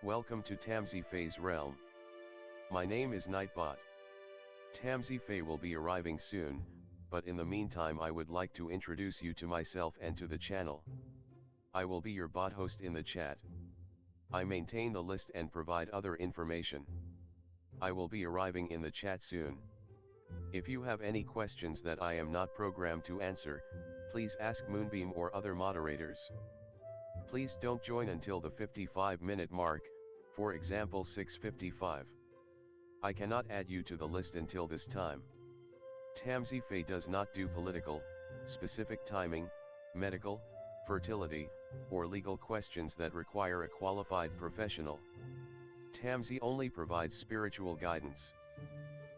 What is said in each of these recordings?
Welcome to Tamsyfae's realm. My name is Nightbot. Tamsyfae will be arriving soon, but in the meantime I would like to introduce you to myself and to the channel. I will be your bot host in the chat. I maintain the list and provide other information. I will be arriving in the chat soon. If you have any questions that I am not programmed to answer, please ask Moonbeam or other moderators. Please don't join until the 55-minute mark, for example 6:55. I cannot add you to the list until this time. Tamsyfae does not do political, specific timing, medical, fertility, or legal questions that require a qualified professional. Tamsy only provides spiritual guidance.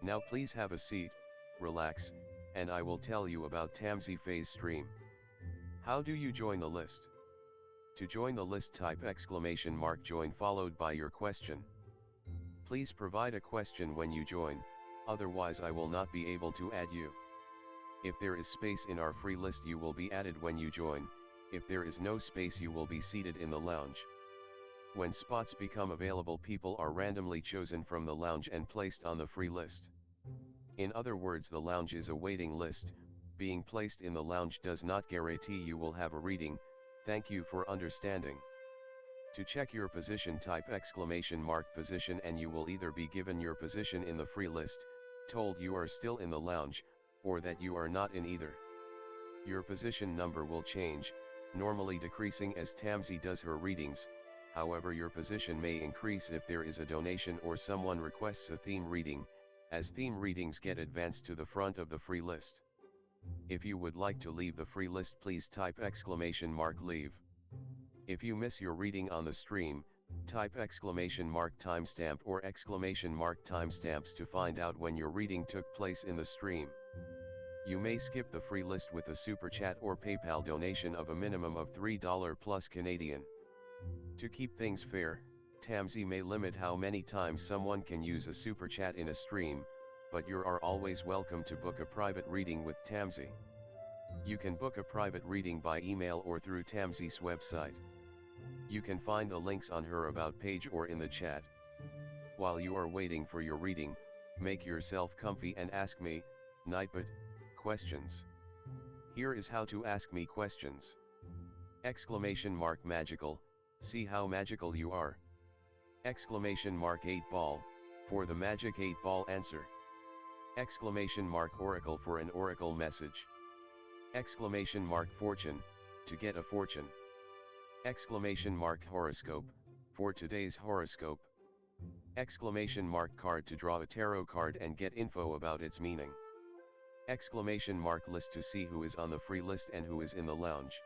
Now please have a seat, relax, and I will tell you about Tamsyfae's stream. How do you join the list? To join the list, type !join followed by your question. Please provide a question when you join, otherwise I will not be able to add you. If there is space in our free list you will be added when you join, if there is no space you will be seated in the lounge. When spots become available, people are randomly chosen from the lounge and placed on the free list. In other words, the lounge is a waiting list. Being placed in the lounge does not guarantee you will have a reading. Thank you for understanding. To check your position, type !position and you will either be given your position in the free list, told you are still in the lounge, or that you are not in either. Your position number will change, normally decreasing as Tamsy does her readings. However, your position may increase if there is a donation or someone requests a theme reading, as theme readings get advanced to the front of the free list. If you would like to leave the free list, please type !leave. If you miss your reading on the stream, type !timestamp or !timestamps to find out when your reading took place in the stream. You may skip the free list with a super chat or PayPal donation of a minimum of $3 plus Canadian. To keep things fair, Tamsy may limit how many times someone can use a super chat in a stream, but you are always welcome to book a private reading with Tamsy. You can book a private reading by email or through Tamsy's website. You can find the links on her About page or in the chat. While you are waiting for your reading, make yourself comfy and ask me, Nightbot, questions. Here is how to ask me questions. !magical, see how magical you are. !8 ball, for the magic 8 ball answer. !oracle for an oracle message. !fortune, to get a fortune. !horoscope, for today's horoscope. !card to draw a tarot card and get info about its meaning. !list to see who is on the free list and who is in the lounge.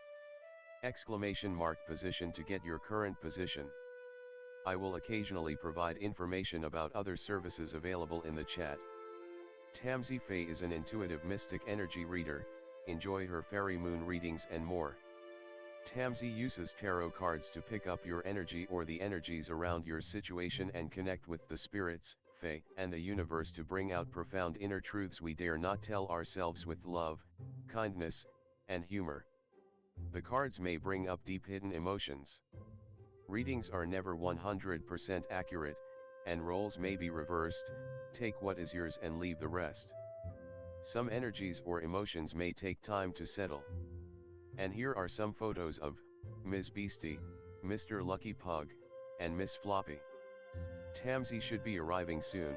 !position to get your current position. I will occasionally provide information about other services available in the chat. Tamsyfae is an intuitive mystic energy reader. Enjoy her fairy moon readings and more. Tamsy uses tarot cards to pick up your energy or the energies around your situation and connect with the spirits, fae, and the universe to bring out profound inner truths we dare not tell ourselves with love, kindness, and humor. The cards may bring up deep hidden emotions. Readings are never 100% accurate, and roles may be reversed. Take what is yours and leave the rest. Some energies or emotions may take time to settle. And here are some photos of Ms. Beastie, Mr. Lucky Pug, and Miss Floppy. Tamsy should be arriving soon.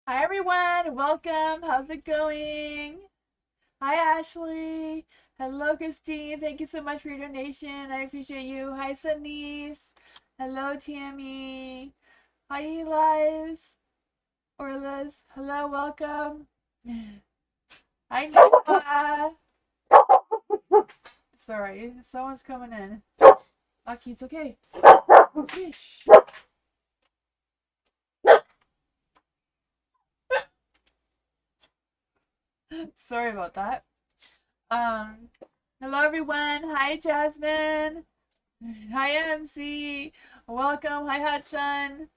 Hi everyone, welcome. How's it going? Hi Ashley. Hello Christine. Thank you so much for your donation. I appreciate you. Hi Sunise. Hello Tammy. Hi Elias. Or Liz. Hello, welcome. Hi Noah. Sorry, someone's coming in. Lucky, it's okay. Fish. Sorry about that. Um, Hello everyone. Hi Jasmine. Hi MC. Welcome. Hi Hudson.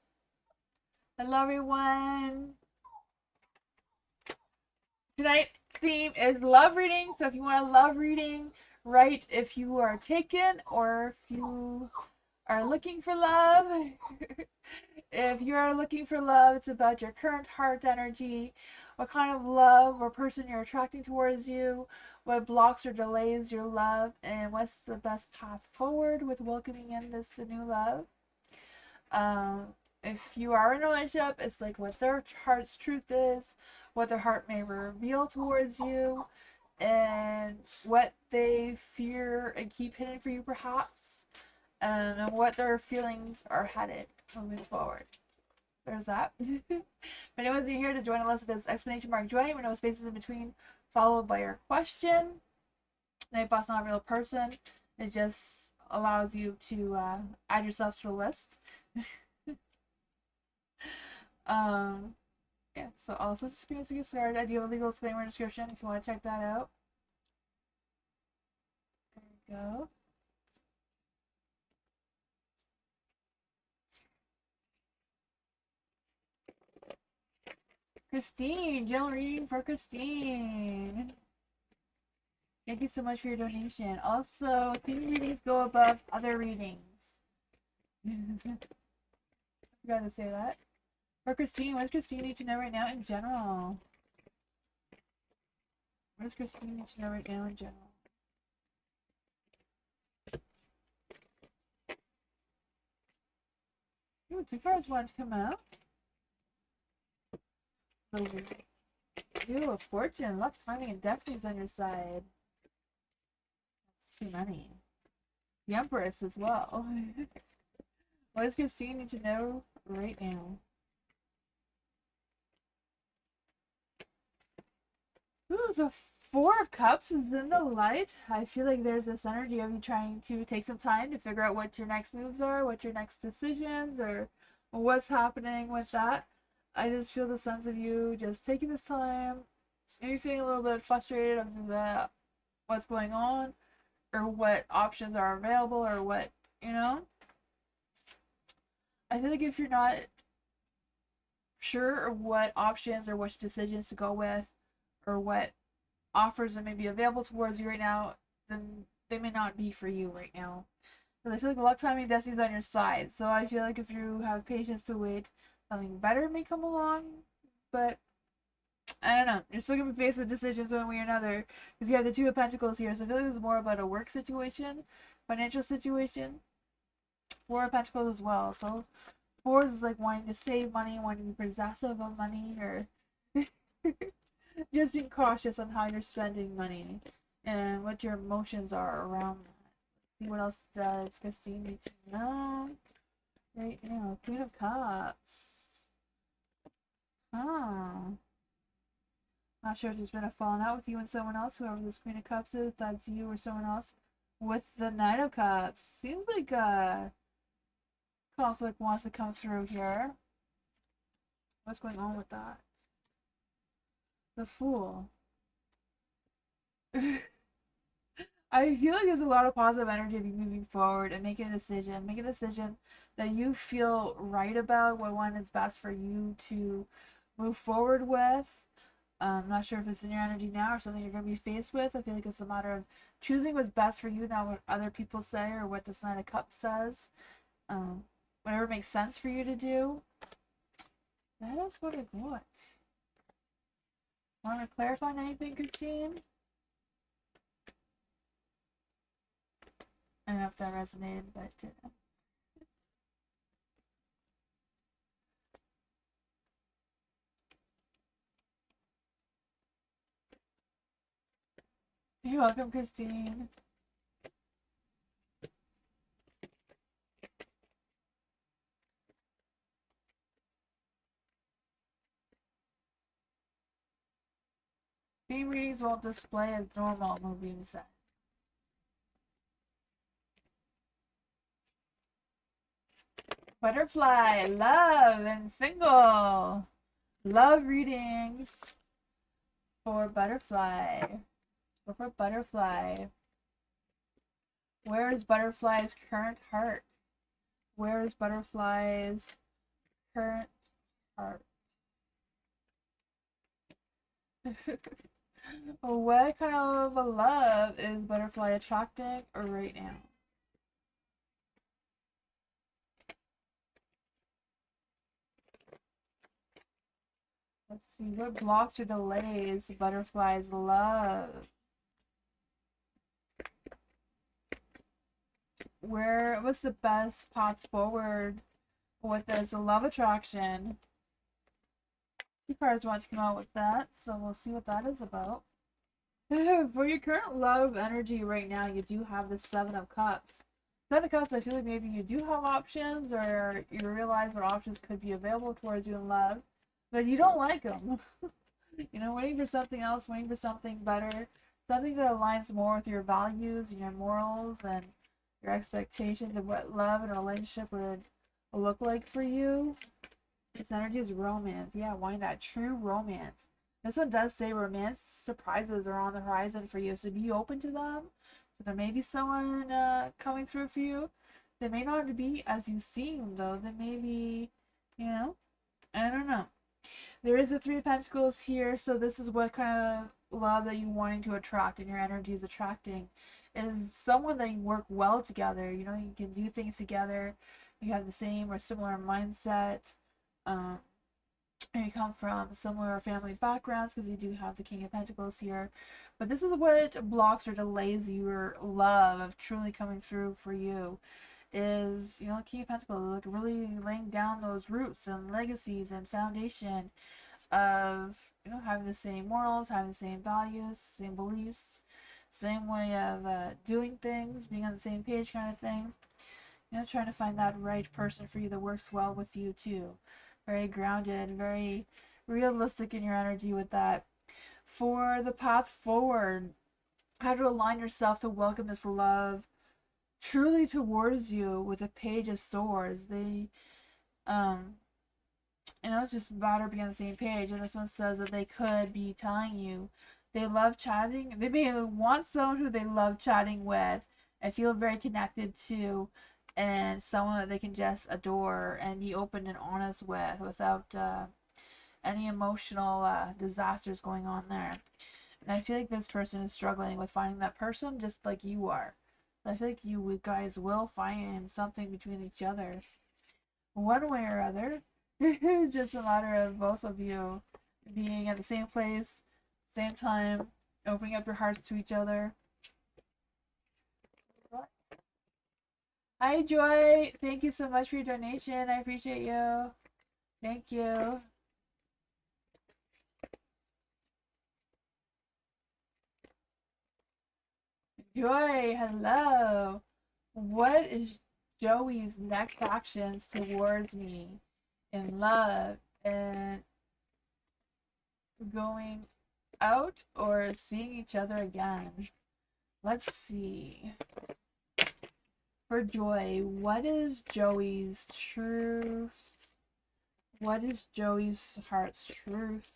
Hello everyone. Tonight's theme is love reading. So if you want a love reading, write if you are taken or if you are looking for love. If you're looking for love, it's about your current heart energy, what kind of love or person you're attracting towards you, what blocks or delays your love, and what's the best path forward with welcoming in this new love. Um, if you are in a relationship, it's like what their heart's truth is, what their heart may reveal towards you, and what they fear and keep hidden for you, perhaps, and what their feelings are headed moving forward. There's that. If anyone's here to join us, it is exclamation mark join with no spaces in between, followed by your question. Nightbot's not a real person. It just allows you to add yourself to the list. um, yeah, so also just to get started, I do have a legal disclaimer description if you want to check that out. There you go. Christine, general reading for Christine. Thank you so much for your donation. Also, theme readings go above other readings. Forgot to say that. For Christine, what does Christine need to know right now in general? What does Christine need to know right now in general? Ooh, two cards want to come out. Wheel of Fortune, luck, timing, and destiny's on your side. That's too many. The Empress as well. What does Christine need to know right now? Ooh, the Four of Cups is in the light. I feel like there's this energy of you trying to take some time to figure out what your next moves are, what your next decisions, or what's happening with that. I just feel the sense of you just taking this time, maybe feeling a little bit frustrated of what's going on, or what options are available, or what, you know? I feel like if you're not sure of what options or which decisions to go with, or what offers that may be available towards you right now, then they may not be for you right now. Because I feel like a lot of timing destiny's on your side. So I feel like if you have patience to wait, something better may come along. But I don't know. You're still gonna be faced with decisions one way or another. Because you have the Two of Pentacles here. So I feel like this is more about a work situation, financial situation. Four of Pentacles as well. So fours is like wanting to save money, wanting to be possessive of money, or just being cautious on how you're spending money and what your emotions are around that. See what else does Christine need to know right now. Queen of Cups. Huh. Not sure if there's been a falling out with you and someone else, whoever this Queen of Cups is, if that's you or someone else. With the Knight of Cups. Seems like conflict wants to come through here. What's going on with that? The Fool. I feel like there's a lot of positive energy of you moving forward and making a decision. Make a decision that you feel right about, what one is best for you to move forward with. I'm not sure if it's in your energy now or something you're going to be faced with. I feel like it's a matter of choosing what's best for you, not what other people say or what this Knight of Cups says. Whatever makes sense for you to do. That is what I got. Want to clarify anything, Christine? I don't know if that resonated, but You're welcome, Christine. Theme readings won't display as normal, Moonbeam said. Butterfly, love, and single. Love readings for Butterfly. Go for Butterfly. Where is Butterfly's current heart? Where is Butterfly's current heart? What kind of a love is Butterfly attracting right now? Let's see, what blocks or delays Butterfly's love? What's the best path forward with this love attraction? Two cards want to come out with that, so we'll see what that is about. For your current love energy right now, you do have the Seven of Cups. Seven of Cups, I feel like maybe you do have options, or you realize what options could be available towards you in love, but you don't like them. You know, waiting for something else, waiting for something better, something that aligns more with your values and your morals and your expectations of what love and a relationship would look like for you. This energy is romance. Yeah, wanting that true romance. This one does say romance surprises are on the horizon for you, so be open to them. So there may be someone coming through for you. They may not be as you seem, though. They may be, you know, I don't know. There is a Three of Pentacles here, so this is what kind of love that you're wanting to attract and your energy is attracting. Is someone that you work well together. You know, you can do things together. You have the same or similar mindset. And you come from similar family backgrounds because you do have the King of Pentacles here. But this is what blocks or delays your love of truly coming through for you. Is, you know, King of Pentacles, like really laying down those roots and legacies and foundation of, you know, having the same morals, having the same values, same beliefs, same way of doing things, being on the same page kind of thing. You know, trying to find that right person for you that works well with you too. Very grounded, very realistic in your energy with that. For the path forward, how to align yourself to welcome this love truly towards you with a Page of Swords. They, you know, it's just a matter of being on the same page. And this one says that they could be telling you they love chatting. They may want someone who they love chatting with and feel very connected to, and someone that they can just adore and be open and honest with without any emotional disasters going on there. And I feel like this person is struggling with finding that person just like you are. I feel like you guys will find something between each other, one way or other. It's just a matter of both of you being at the same place, same time, opening up your hearts to each other. Hi, Joy. Thank you so much for your donation. I appreciate you. Thank you. Joy, hello. What is Joey's next actions towards me in love and going out or seeing each other again? Let's see. For Joy, what is Joey's truth? What is Joey's heart's truth?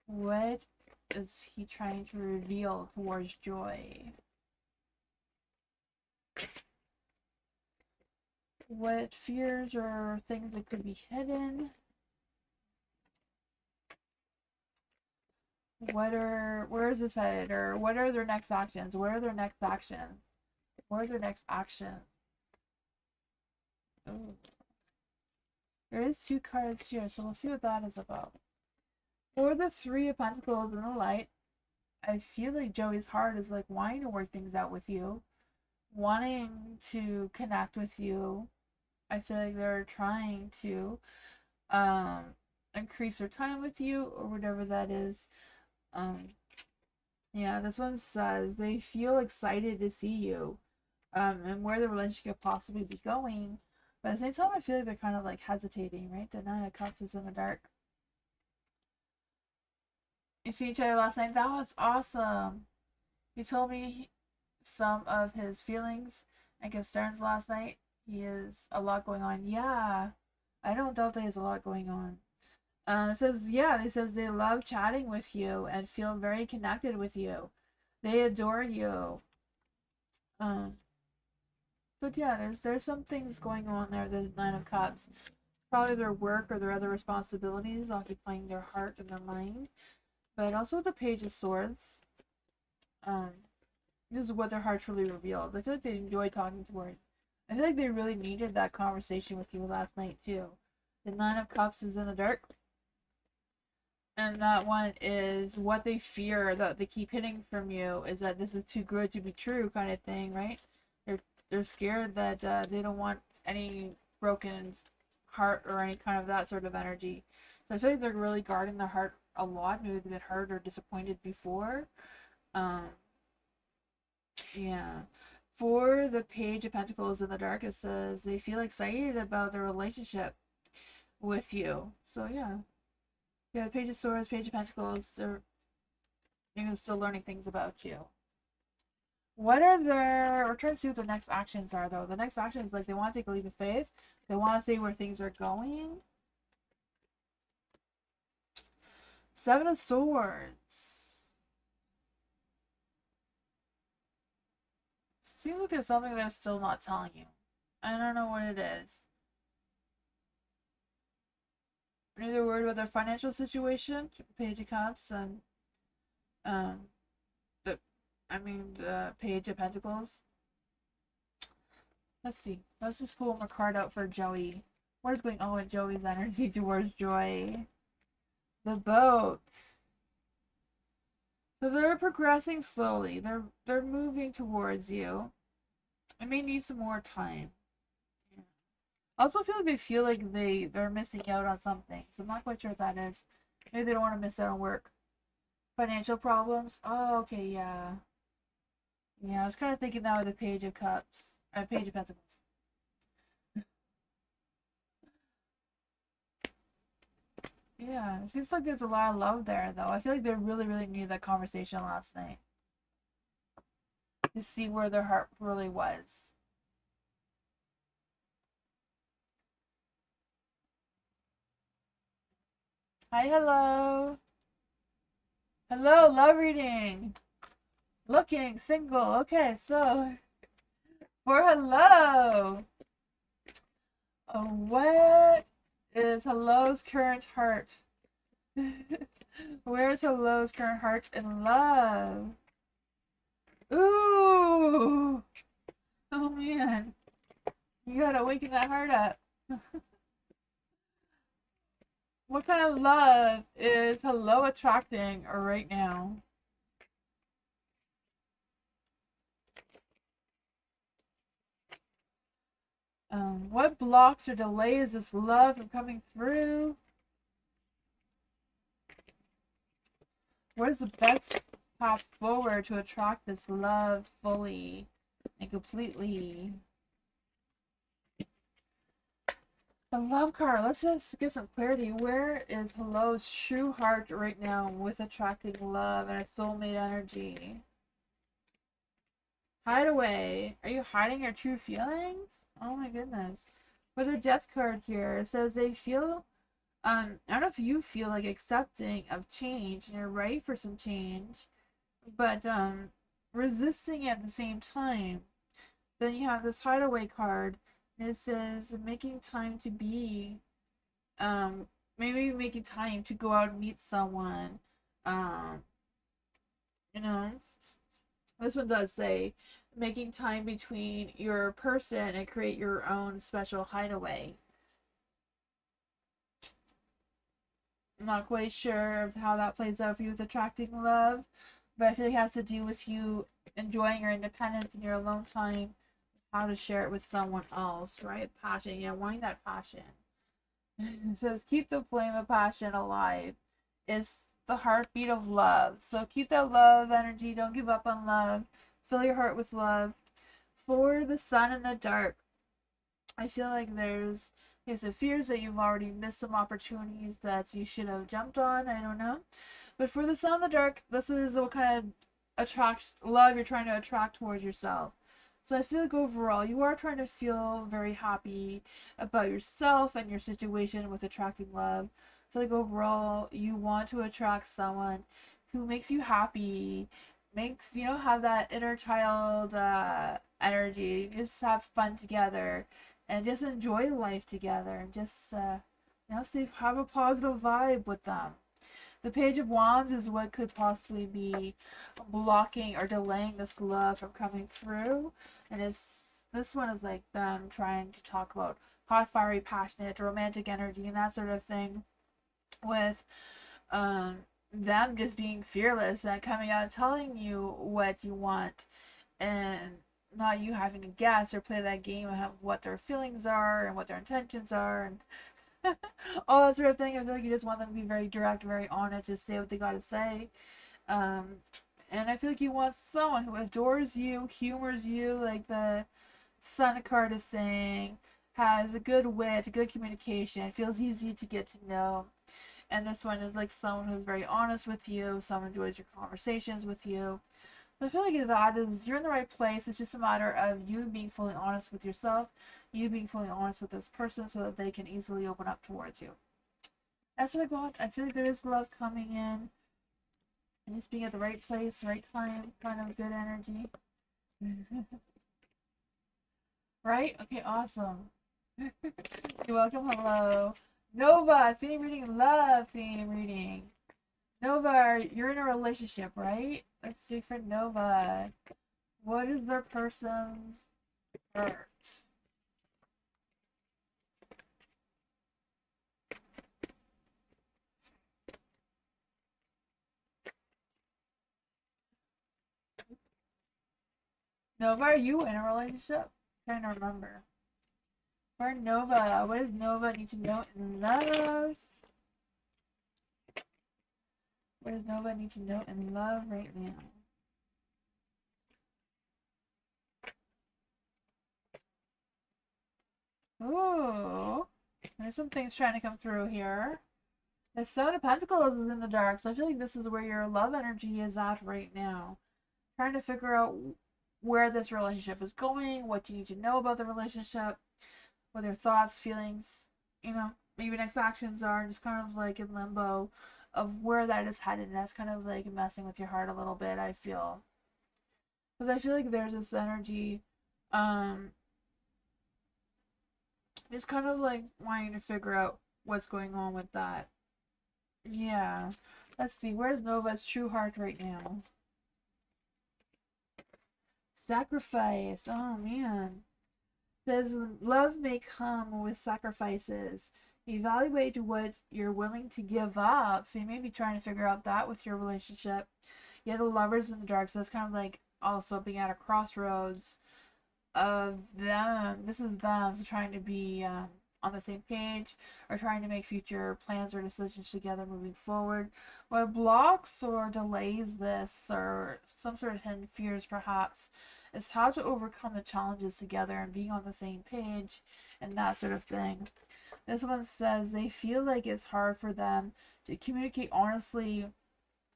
What is he trying to reveal towards Joy? What fears or things that could be hidden? Where is this headed? Or what are their next actions? Where are their next actions? Where are their next actions? Ooh. There is two cards here, so we'll see what that is about. For the Three of Pentacles in the light, I feel like Joey's heart is like wanting to work things out with you, wanting to connect with you. I feel like they're trying to. increase their time with you or whatever that is. Yeah, this one says they feel excited to see you, and where the relationship could possibly be going. But at the same time, I feel like they're kind of like hesitating, right? The Nine of Cups is in the dark. You see each other last night. That was awesome. He told me some of his feelings and concerns last night. He has a lot going on. Yeah, I don't doubt that he has a lot going on. It says, yeah, it says they love chatting with you and feel very connected with you. They adore you. Um, but yeah, there's some things going on there. The Nine of Cups, probably their work or their other responsibilities occupying their heart and their mind. But also the Page of Swords. Um, this is what their heart truly reveals. I feel like they enjoy talking towards. I feel like they really needed that conversation with you last night too. The Nine of Cups is in the dark. And that one is what they fear that they keep hitting from you is that this is too good to be true, kind of thing, right? They're scared that they don't want any broken heart or any kind of that sort of energy. So I feel like they're really guarding their heart a lot. Maybe they've been hurt or disappointed before. Um, yeah. For the Page of Pentacles in the dark, it says they feel excited about their relationship with you. So yeah. Yeah, the Page of Swords, Page of Pentacles, they're still learning things about you. What are their... We're trying to see what the next actions are, though. The next action is like they want to take a leap of faith. They want to see where things are going. Seven of Swords. Seems like there's something they're still not telling you. I don't know what it is. Maybe they're worried about their financial situation. Page of Cups and the Page of Pentacles. Let's see. Let's just pull a card out for Joey. What is going on with Joey's energy towards Joy? The Boat. So they're progressing slowly. They're moving towards you. I may need some more time. Yeah. I also feel like they feel like they're missing out on something. So I'm not quite sure what that is. Maybe they don't want to miss out on work. Financial problems. Oh, okay, yeah. Yeah, I was kind of thinking that with the Page of Cups. Page of Pentacles. Yeah, it seems like there's a lot of love there, though. I feel like they really, really needed that conversation last night. To see where their heart really was. Hi, hello. Hello, love reading. Looking single. Okay, so for hello. What is hello's current heart? Where's hello's current heart in love? Ooh. Oh man. You gotta waken that heart up. What kind of love is hello attracting right now? What blocks or delays this love from coming through? What is the best path forward to attract this love fully and completely? The love card. Let's just get some clarity. Where is hello's true heart right now with attracting love and a soulmate energy? Hideaway. Are you hiding your true feelings? Oh my goodness. For the death card here, it says they feel, I don't know if you feel like accepting of change and you're ready for some change, but resisting at the same time. Then you have this hideaway card. And it says making time to be, maybe making time to go out and meet someone. Um, you know, this one does say making time between your person and create your own special hideaway. I'm not quite sure of how that plays out for you with attracting love, but I feel like it has to do with you enjoying your independence and your alone time, how to share it with someone else, right? Passion, wanting that passion. It says keep the flame of passion alive. It's the heartbeat of love. So keep that love energy. Don't give up on love. Fill your heart with love. For the sun and the dark, I feel like there's a fears that you've already missed some opportunities that you should have jumped on. I don't know. But for the sun and the dark, this is what kind of love you're trying to attract towards yourself. So I feel like overall you are trying to feel very happy about yourself and your situation with attracting love. I feel like overall you want to attract someone who makes you happy, makes have that inner child energy. Just have fun together and just enjoy life together and just say have a positive vibe with them. The Page of Wands is what could possibly be blocking or delaying this love from coming through. And this one is like them trying to talk about hot, fiery, passionate, romantic energy and that sort of thing, with um, them just being fearless and coming out and telling you what you want, and not you having to guess or play that game of what their feelings are and what their intentions are and all that sort of thing. I feel like you just want them to be very direct, very honest, just say what they gotta say. Um, and I feel like you want someone who adores you, humors you, like the Sun card is saying, has a good wit, good communication, feels easy to get to know. And this one is like someone who's very honest with you, someone enjoys your conversations with you. So I feel like that is you're in the right place. It's just a matter of you being fully honest with yourself, you being fully honest with this person so that they can easily open up towards you. That's what I got. I feel like there is love coming in. And just being at the right place, right time, kind of good energy. Right? Okay, awesome. You're welcome. Hello. Nova, theme reading, love theme reading. Nova, you're in a relationship, right? Let's see for Nova. What is their person's hurt? Nova, are you in a relationship? I'm trying to remember. For Nova, what does Nova need to know in love? What does Nova need to know in love right now? Ooh, there's some things trying to come through here. The Seven of Pentacles is in the dark, so I feel like this is where your love energy is at right now. Trying to figure out where this relationship is going, what you need to know about the relationship, what your thoughts, feelings, maybe next actions are, just kind of like in limbo of where that is headed. And that's kind of like messing with your heart a little bit, I feel. Because I feel like there's this energy, um, just kind of like wanting to figure out what's going on with that. Yeah. Let's see, where's Nova's true heart right now? Sacrifice. Oh man. Says love may come with sacrifices. Evaluate what you're willing to give up. So you may be trying to figure out that with your relationship. Yeah, the lovers in the dark. So that's kind of like also being at a crossroads of them. This is them so trying to be on the same page or trying to make future plans or decisions together moving forward. What blocks or delays this, or some sort of hidden fears perhaps, is how to overcome the challenges together and being on the same page and that sort of thing. This one says they feel like it's hard for them to communicate honestly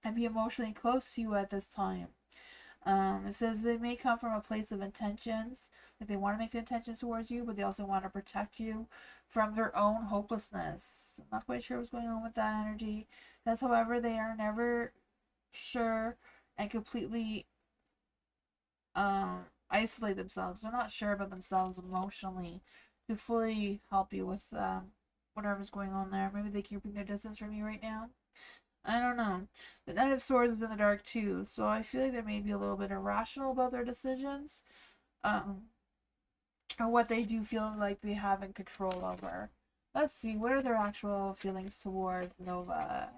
and be emotionally close to you at this time. It says they may come from a place of intentions, like they want to make the intentions towards you, but they also want to protect you from their own hopelessness. I'm not quite sure what's going on with that energy. That's, however, they are never sure and completely isolate themselves. They're not sure about themselves emotionally to fully help you with whatever's going on there. Maybe they keep their distance from you right now. I don't know. The Knight of Swords is in the dark too, so I feel like they may be a little bit irrational about their decisions, um, or what they do feel like they have in control over. Let's see, what are their actual feelings towards Nova?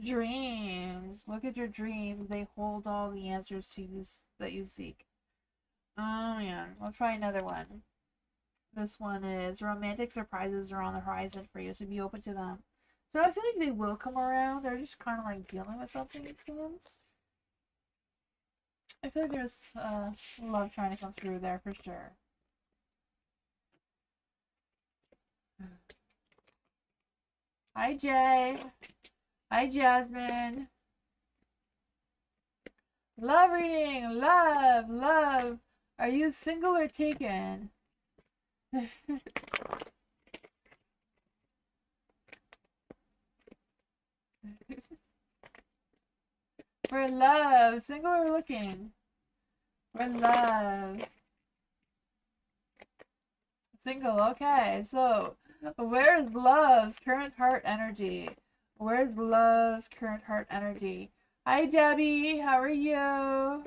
Dreams. Look at your dreams. They hold all the answers to you that you seek. Oh man, let's try another one. This one is romantic surprises are on the horizon for you, so be open to them. So I feel like they will come around. They're just kind of like dealing with something, it seems. I feel like there's love trying to come through there for sure. Hi, Jay. Hi, Jasmine. Love reading. Love. Love. Are you single or taken? For love. Single or looking? For love. Single. Okay. So, where's love's current heart energy? Where's love's current heart energy? Hi, Debbie. How are you?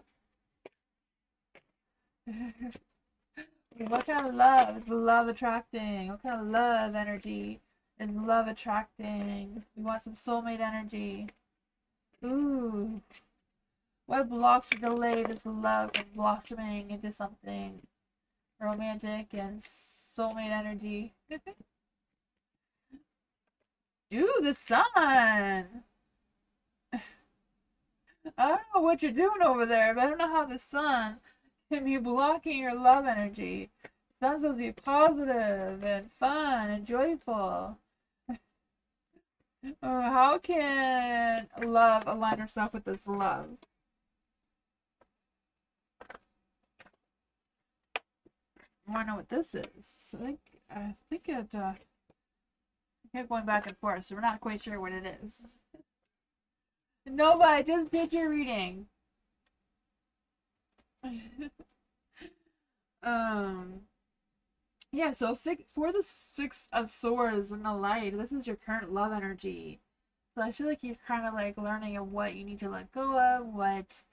What kind of love is love attracting? What kind of love energy is love attracting? We want some soulmate energy. Ooh. What blocks or delay this love from blossoming into something romantic and soulmate energy? Ooh, the sun! I don't know what you're doing over there, but I don't know how the sun can be blocking your love energy. The sun's supposed to be positive and fun and joyful. How can love align herself with this love? I want to know what this is. I think it kept going back and forth, so we're not quite sure what it is. No, but I just did your reading. Yeah, so for the Six of Swords and the light, this is your current love energy. So I feel like you're kind of like learning of what you need to let go of, what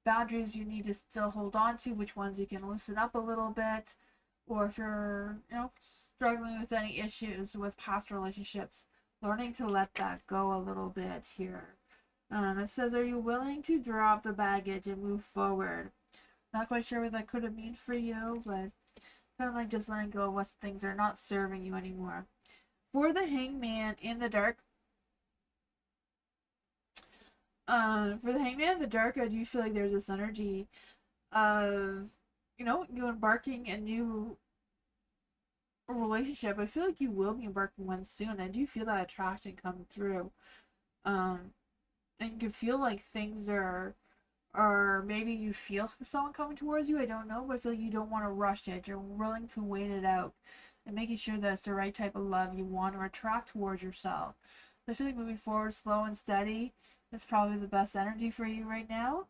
boundaries you need to still hold on to, which ones you can loosen up a little bit, or if you're, struggling with any issues with past relationships, learning to let that go a little bit here. It says, are you willing to drop the baggage and move forward? Not quite sure what that could have mean for you, but kind of like just letting go of what things are not serving you anymore. For the Hangman in the dark, I do feel like there's this energy of, you embarking a new relationship. I feel like you will be embarking one soon. I do feel that attraction come through. Um, and you can feel like things are, or maybe you feel someone coming towards you. I don't know, but I feel like you don't want to rush it. You're willing to wait it out and making sure that it's the right type of love you want to attract towards yourself. So I feel like moving forward, slow and steady, is probably the best energy for you right now.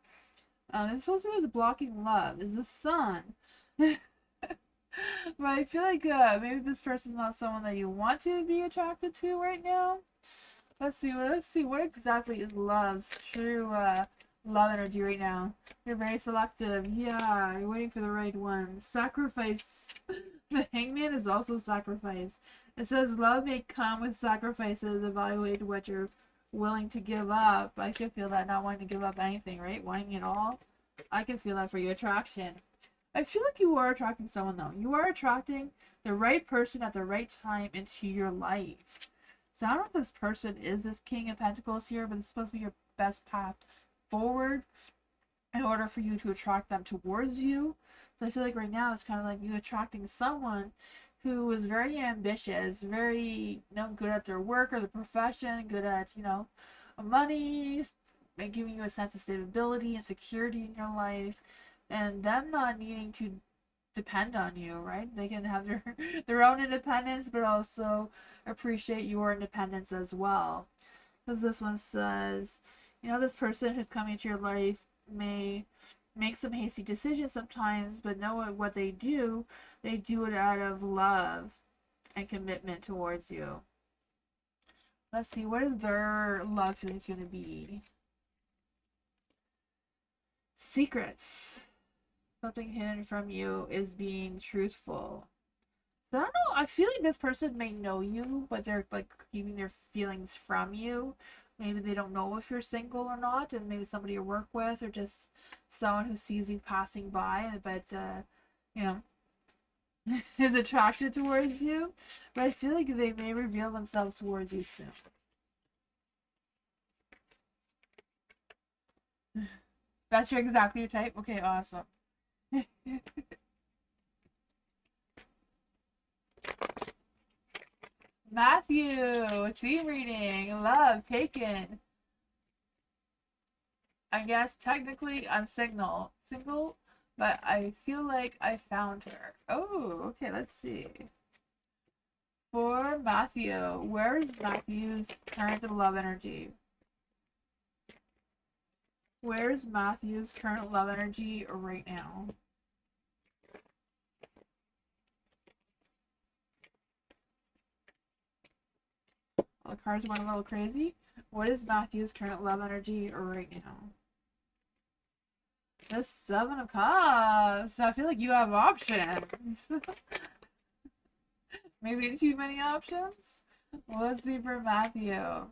This is supposed to be what's blocking love is the sun. But I feel like maybe this person's not someone that you want to be attracted to right now. Let's see. What exactly is love's true love energy right now? You're very selective. Yeah, you're waiting for the right one. Sacrifice. The Hangman is also sacrifice. It says love may come with sacrifices. Evaluate what you're willing to give up. I can feel that, not wanting to give up anything, right? Wanting it all. I can feel that for your attraction. I feel like you are attracting someone though. You are attracting the right person at the right time into your life. So I don't know if this person is this King of Pentacles here, but it's supposed to be your best path forward in order for you to attract them towards you. So I feel like right now it's kind of like you attracting someone who is very ambitious, very good at their work or their profession, good at money, and giving you a sense of stability and security in your life, and them not needing to depend on you, right? They can have their own independence, but also appreciate your independence as well. Because this one says, this person who's coming into your life may make some hasty decisions sometimes, but know what they do it out of love and commitment towards you. Let's see, what is their love feelings going to be? Secrets. Something hidden from you is being truthful. So I don't know, I feel like this person may know you, but they're like keeping their feelings from you. Maybe they don't know if you're single or not, and maybe somebody you work with, or just someone who sees you passing by, but is attracted towards you, but I feel like they may reveal themselves towards you soon. That's exactly your type? Okay, awesome. Matthew, theme reading, love, taken. I guess technically I'm single, but I feel like I found her. Oh, okay, let's see. For Matthew, where's Matthew's current love energy? Where's Matthew's current love energy right now? Well, the cards went a little crazy. What is Matthew's current love energy right now? The Seven of Cups. I feel like you have options. Maybe too many options? Well, let's see for Matthew.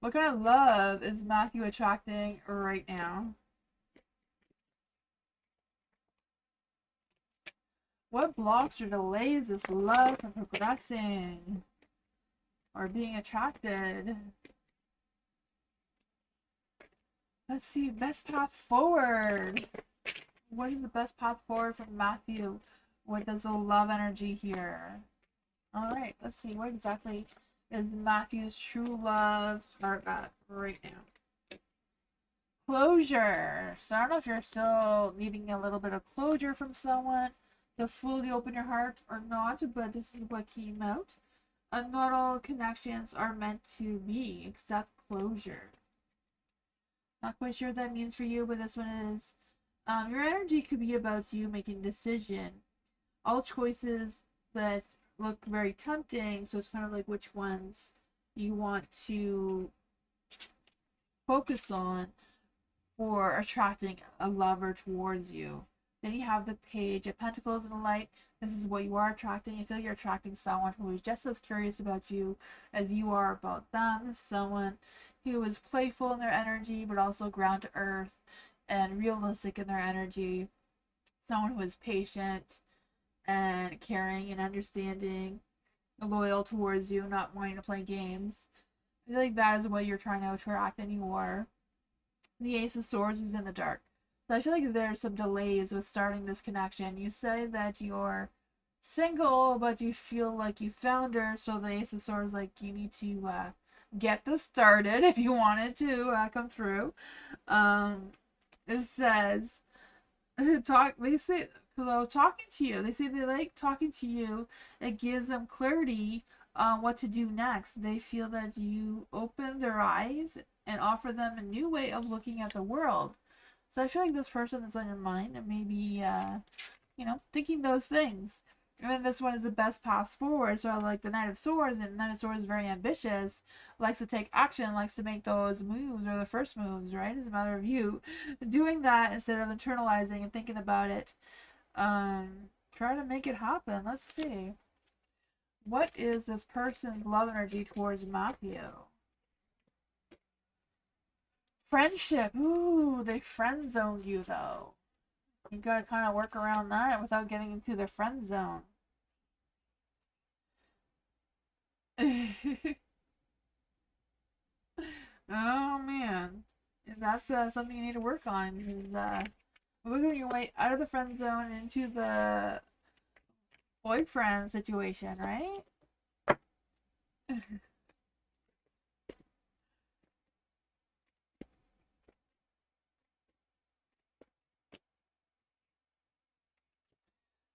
What kind of love is Matthew attracting right now? What blocks or delays this love from progressing or being attracted? Let's see, best path forward. What is the best path forward from Matthew? What is the love energy here? Alright, let's see, what exactly is Matthew's true love heart at right now? Closure. So I don't know if you're still needing a little bit of closure from someone to fully open your heart or not, but this is what came out. Not all connections are meant to be except closure. Not quite sure what that means for you, but this one is your energy could be about you making a decision. All choices that look very tempting, so it's kind of like which ones you want to focus on for attracting a lover towards you. Then you have the Page of Pentacles and the Light. This is what you are attracting. You feel you're attracting someone who is just as curious about you as you are about them. Someone who is playful in their energy, but also ground to earth and realistic in their energy. Someone who is patient and caring and understanding, loyal towards you, not wanting to play games. I feel like that is what you're trying to attract, and you are. The Ace of Swords is in the dark. So I feel like there's some delays with starting this connection. You say that you're single, but you feel like you found her. So the Ace of Swords, like, you need to get this started if you want it to come through. It says, they say, because I was talking to you, they say they like talking to you. It gives them clarity on what to do next. They feel that you open their eyes and offer them a new way of looking at the world. So I feel like this person that's on your mind and maybe, thinking those things. And then this one is the best path forward. So I like the Knight of Swords, and the Knight of Swords is very ambitious, likes to take action, likes to make those moves or the first moves, right? It's a matter of you doing that instead of internalizing and thinking about it. Try to make it happen. Let's see. What is this person's love energy towards Matthew? Friendship. Ooh, they friend zoned you though. You gotta kind of work around that without getting into the friend zone. Oh man, that's something you need to work on. Is wiggling your way out of the friend zone into the boyfriend situation, right?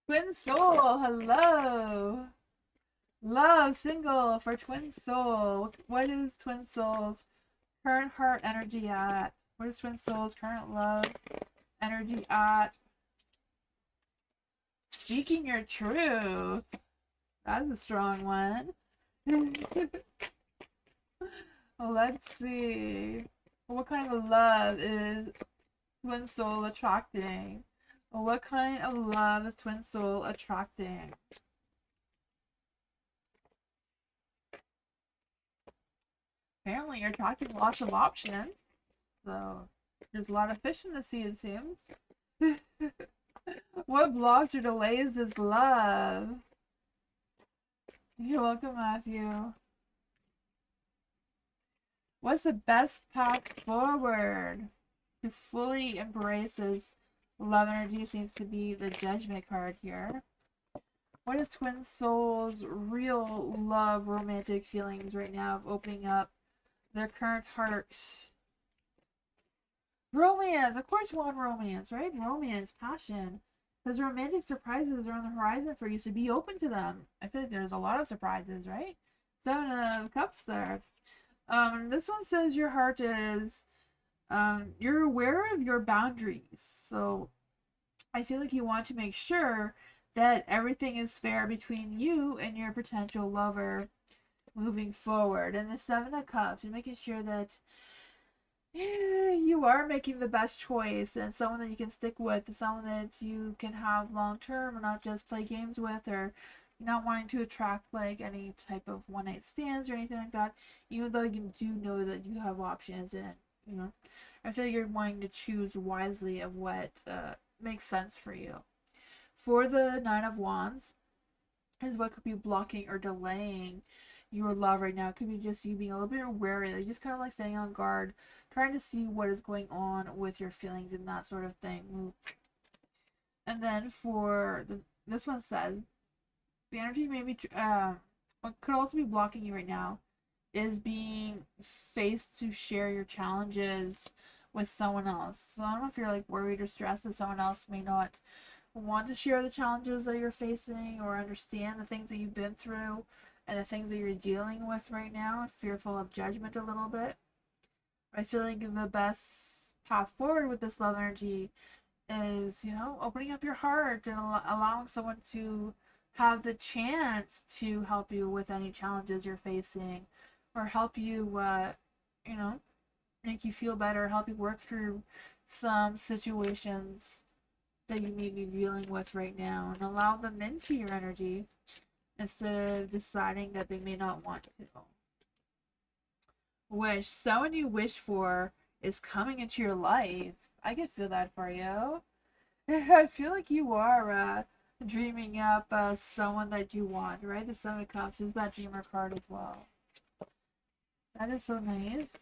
Twin Soul, hello. Love single for Twin Soul. What is Twin Soul's current heart energy at? What is Twin Soul's current love energy at? Speaking your truth. That's a strong one. Let's see. What kind of love is Twin Soul attracting? What kind of love is Twin Soul attracting? Apparently you're attracting lots of options. So there's a lot of fish in the sea, it seems. What blocks or delays this love? You're welcome, Matthew. What's the best path forward? Who fully embraces love energy seems to be the Judgment card here. What is twin souls' real love, romantic feelings right now of opening up their current hearts? Romance! Of course you want romance, right? Romance, passion. Because romantic surprises are on the horizon for you, so be open to them. I feel like there's a lot of surprises, right? Seven of Cups there. This one says your heart is, you're aware of your boundaries. So I feel like you want to make sure that everything is fair between you and your potential lover moving forward. And the Seven of Cups, you're making sure that you are making the best choice and someone that you can stick with, someone that you can have long term and not just play games with, or not wanting to attract like any type of one night stands or anything like that, even though you do know that you have options. And I feel like you're wanting to choose wisely of what makes sense for you. For the Nine of Wands is what could be blocking or delaying your love right now. It could be just you being a little bit wary, like just kind of like staying on guard, trying to see what is going on with your feelings and that sort of thing. And then for this one says the energy maybe what could also be blocking you right now is being faced to share your challenges with someone else. So I don't know if you're like worried or stressed that someone else may not want to share the challenges that you're facing or understand the things that you've been through and the things that you're dealing with right now, fearful of judgment a little bit. I feel like the best path forward with this love energy is, opening up your heart and allowing someone to have the chance to help you with any challenges you're facing, or help you, make you feel better, help you work through some situations that you may be dealing with right now, and allow them into your energy instead of deciding that they may not want to. Wish. Someone you wish for is coming into your life. I can feel that for you. I feel like you are dreaming up someone that you want, right? The Seven of Cups is that dreamer card as well. That is so nice.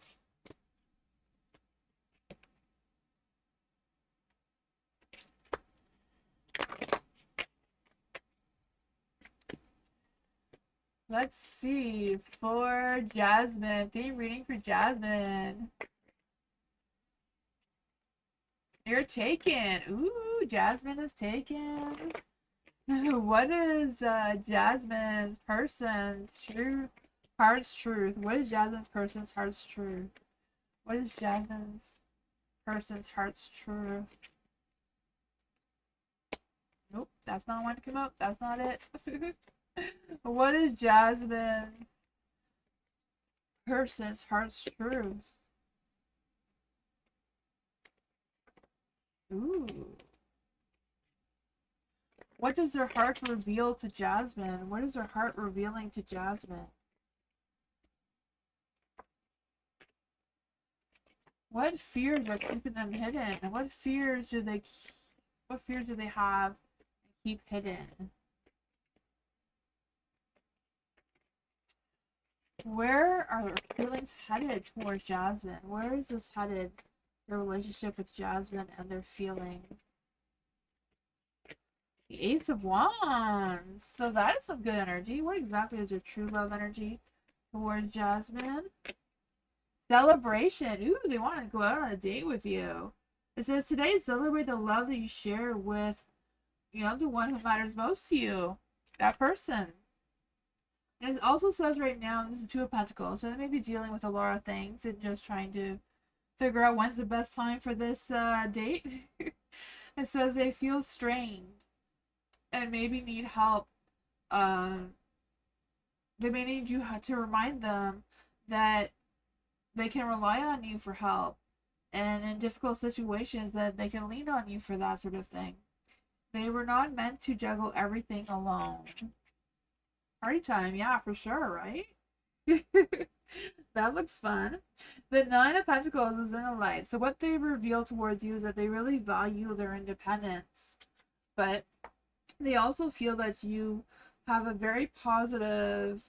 Let's see. For Jasmine. Theme reading for Jasmine. You're taken. Ooh, Jasmine is taken. What is Jasmine's person's truth? Heart's truth. What is Jasmine's person's heart's truth? What is Jasmine's person's heart's truth? Nope, that's not one to come up. That's not it. What is Jasmine's person's heart's truth? Ooh. What does their heart reveal to Jasmine? What is their heart revealing to Jasmine? What fears are keeping them hidden? What fears do they have and keep hidden? Where are their feelings headed towards Jasmine? Where is this headed? Their relationship with Jasmine and their feelings. The Ace of Wands. So that is some good energy. What exactly is your true love energy towards Jasmine? Celebration. Ooh, they want to go out on a date with you. It says today celebrate the love that you share with, the one who matters most to you. That person. And it also says right now, this is Two of Pentacles, so they may be dealing with a lot of things and just trying to figure out when's the best time for this date. It says they feel strained and maybe need help. They may need you to remind them that they can rely on you for help, and in difficult situations that they can lean on you for that sort of thing. They were not meant to juggle everything alone. Party time, yeah, for sure, right? That looks fun. The Nine of Pentacles is in the light. So what they reveal towards you is that they really value their independence. but they also feel that you have a very positive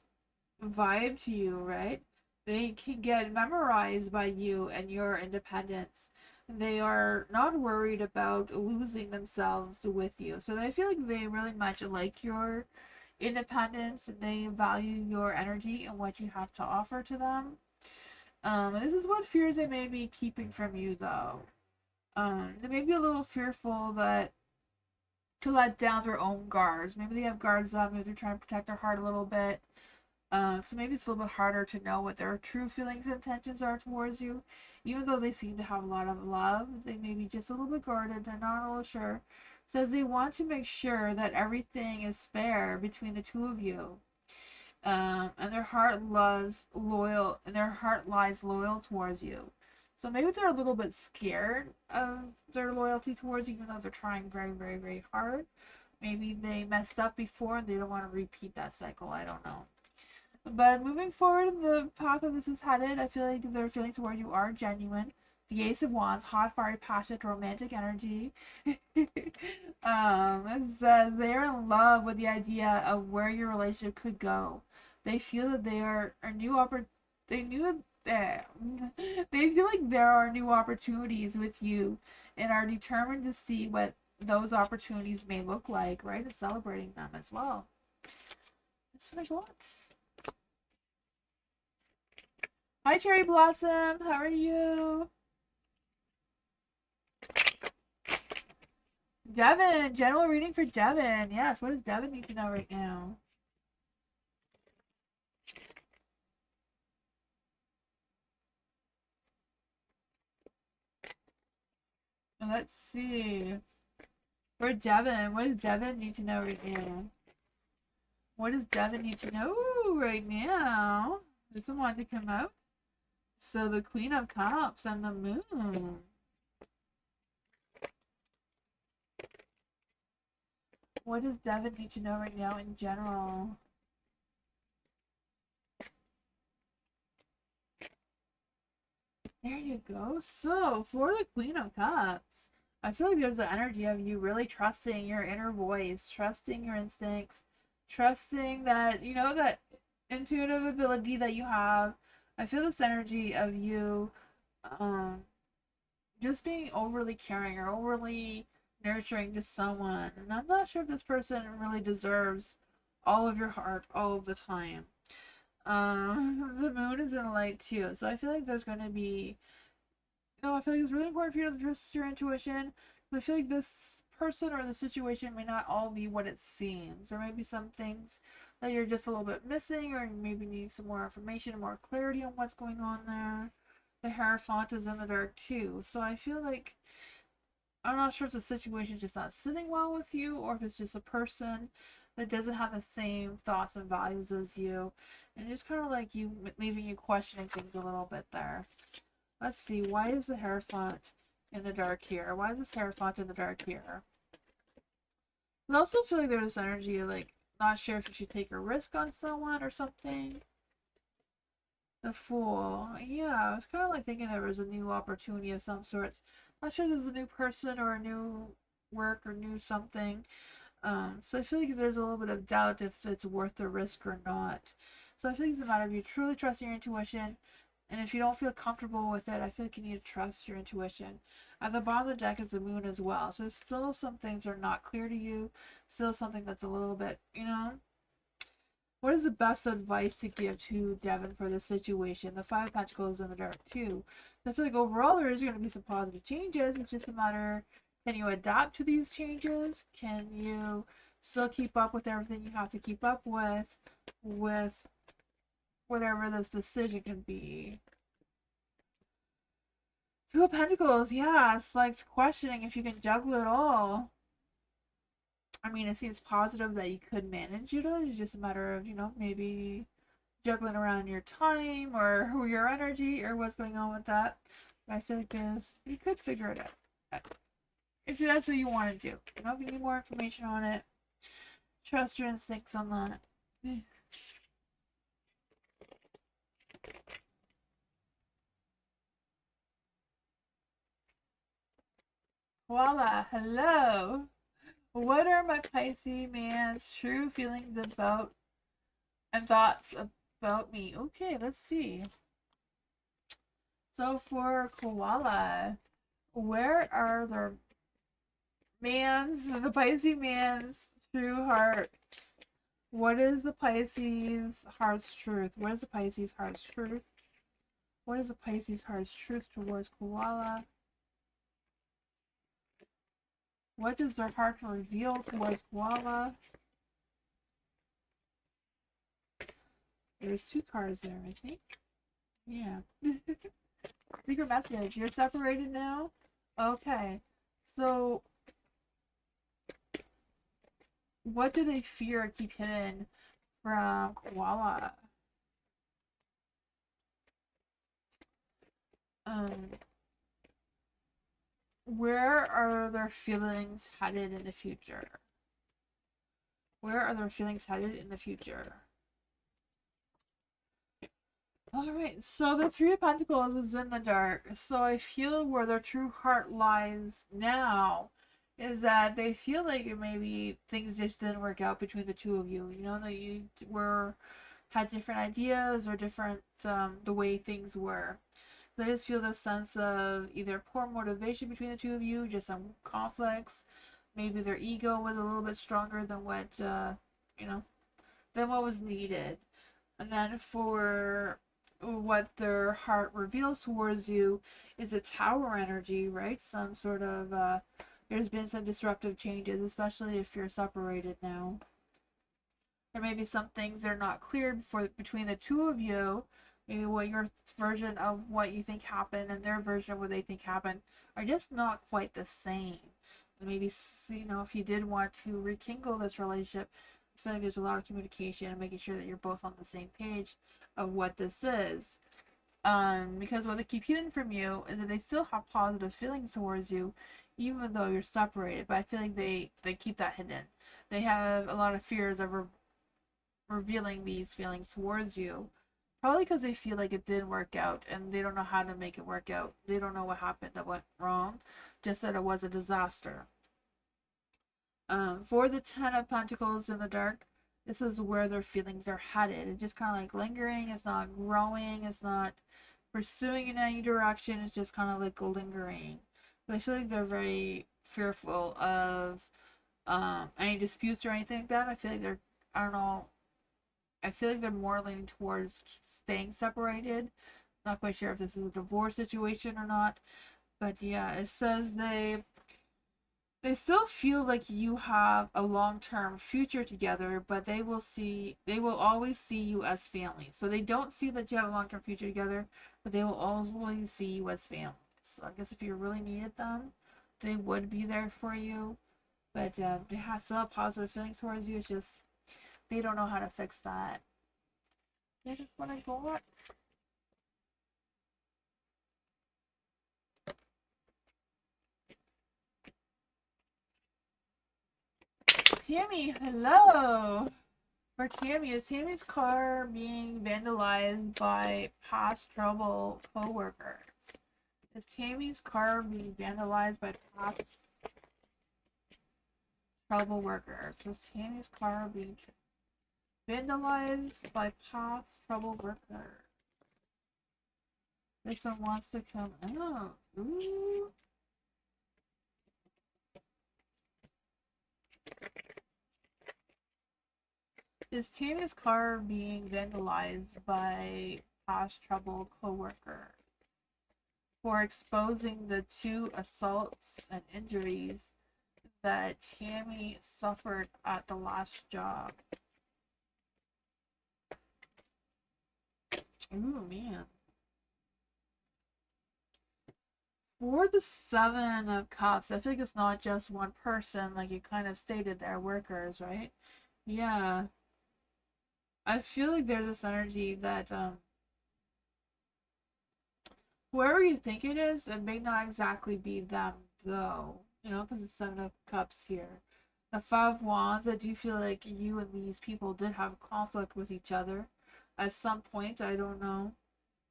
vibe to you, right? They can get memorized by you and your independence. They are not worried about losing themselves with you. So they feel like they really much like your independence and they value your energy and what you have to offer to them. This is what fears they may be keeping from you, though. They may be a little fearful that to let down their own guards. Maybe they have guards up. Maybe they're trying to protect their heart a little bit. So maybe it's a little bit harder to know what their true feelings and intentions are towards you. Even though they seem to have a lot of love, they may be just a little bit guarded. They're not a little sure. Says they want to make sure that everything is fair between the two of you. And their heart loves loyal, and their heart lies loyal towards you. So maybe they're a little bit scared of their loyalty towards you, even though they're trying very, very, very hard. Maybe they messed up before and they don't want to repeat that cycle. I don't know. But moving forward in the path that this is headed, I feel like their feelings toward you are genuine. The Ace of Wands, hot, fiery, passionate, romantic energy. It says they're in love with the idea of where your relationship could go. They feel that they are a new they knew that they feel like there are new opportunities with you and are determined to see what those opportunities may look like, right? And celebrating them as well. That's what I got. Hi, Cherry Blossom. How are you? Devin. General reading for Devin. Yes, what does Devin need to know right now? Let's see. For Devin, what does Devin need to know right now? What does Devin need to know right now? Does someone want to come out? So the Queen of Cups and the Moon. What does Devin need to know right now in general? There you go. So, for the Queen of Cups, I feel like there's an energy of you really trusting your inner voice, trusting your instincts, trusting that, you know, that intuitive ability that you have. I feel this energy of you um, just being overly caring or overly nurturing to someone. And I'm not sure if this person really deserves all of your heart all of the time. The moon is in light too, so I feel like there's going to be, I feel like it's really important for you to trust your intuition. I feel like this person or the situation may not all be what it seems. There may be some things that you're just a little bit missing, or maybe need some more information, more clarity on what's going on there. The Hierophant is in the dark too, so I feel like I'm not sure if the situation is just not sitting well with you, or if it's just a person that doesn't have the same thoughts and values as you, and just kind of like you leaving you questioning things a little bit there. Let's see, why is the Hierophant in the dark here? Why is the Hierophant in the dark here? I also feel like there's energy of like not sure if you should take a risk on someone or something. The Fool. Yeah, I was kind of like thinking there was a new opportunity of some sorts. Not sure if there's a new person or a new work or new something. So I feel like there's a little bit of doubt if it's worth the risk or not. So I feel like it's a matter of you truly trusting your intuition. And if you don't feel comfortable with it, I feel like you need to trust your intuition. At the bottom of the deck is the moon as well. So still some things are not clear to you. Still something that's a little bit, What is the best advice to give to Devin for this situation? The Five of Pentacles in the dark too. So I feel like overall there is going to be some positive changes. It's just a matter, can you adapt to these changes? Can you still keep up with everything you have to keep up with whatever this decision can be? Two of Pentacles, yeah, it's like questioning if you can juggle it all. I mean, it seems positive that you could manage it. It's just a matter of, maybe juggling around your time or your energy or what's going on with that. But I feel like you could figure it out. If that's what you want to do. If you need more information on it, trust your instincts on that. Voila, hello. What are my Pisces man's true feelings about and thoughts about me? Okay, let's see. So for koala, where are the Pisces man's true hearts? What is the Pisces heart's truth? What is the Pisces heart's truth? What is the Pisces heart's truth towards koala? What does their heart reveal towards koala? There's two cards there, I think. Yeah. Secret message. You're separated now? Okay. So, what do they fear or keep hidden from koala? Um, where are their feelings headed in the future? Where are their feelings headed in the future? Alright, so the Three of Pentacles is in the dark. So I feel where their true heart lies now is that they feel like maybe things just didn't work out between the two of you. You know, that you had different ideas or different the way things were. They just feel this sense of either poor motivation between the two of you, just some conflicts. Maybe their ego was a little bit stronger than what you know, than what was needed. And then for what their heart reveals towards you is a tower energy, right? Some sort of there's been some disruptive changes, especially if you're separated now. There may be some things that are not cleared between the two of you. Maybe what your version of what you think happened and their version of what they think happened are just not quite the same. Maybe, you know, if you did want to rekindle this relationship, I feel like there's a lot of communication and making sure that you're both on the same page of what this is. Because what they keep hidden from you is that they still have positive feelings towards you, even though you're separated. But I feel like they keep that hidden. They have a lot of fears of revealing these feelings towards you. Probably because they feel like it didn't work out and they don't know how to make it work out. They don't know what happened that went wrong, just that it was a disaster. For the Ten of Pentacles in the dark, this is where their feelings are headed. It's just kind of like lingering. It's not growing. It's not pursuing in any direction. It's just kind of like lingering. But I feel like they're very fearful of any disputes or anything like that. I feel like they're, I don't know, I feel like they're more leaning towards staying separated. Not quite sure if this is a divorce situation or not. But yeah, it says they still feel like you have a long-term future together, but they will always see you as family. So they don't see that you have a long-term future together, but they will always see you as family. So I guess if you really needed them, they would be there for you. But they still have positive feelings towards you. It's just they don't know how to fix that. They just want to go out. Tammy, hello. For Tammy, is Tammy's car being vandalized by past trouble co-workers? Is Tammy's car being vandalized by past trouble workers? Is Tammy's car being vandalized by past trouble workers? This one wants to come out. Ooh. Is Tammy's car being vandalized by past trouble co-workers for exposing the two assaults and injuries that Tammy suffered at the last job? Ooh, man. For the Seven of Cups, I feel like it's not just one person, like you kind of stated there, workers, right? Yeah. I feel like there's this energy that whoever you think it is, it may not exactly be them, though. You know, because it's Seven of Cups here. The Five of Wands, I do feel like you and these people did have conflict with each other at some point. I don't know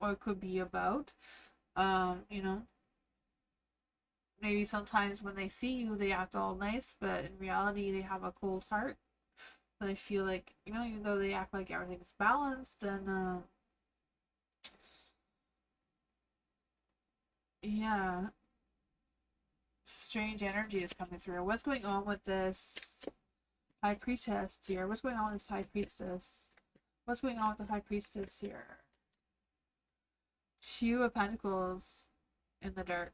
what it could be about. You know, maybe sometimes when they see you, they act all nice, but in reality, they have a cold heart. But I feel like, you know, even though they act like everything's balanced, and yeah, strange energy is coming through. What's going on with this high priestess here? What's going on with this high priestess? What's going on with the high priestess here? Two of Pentacles in the dark.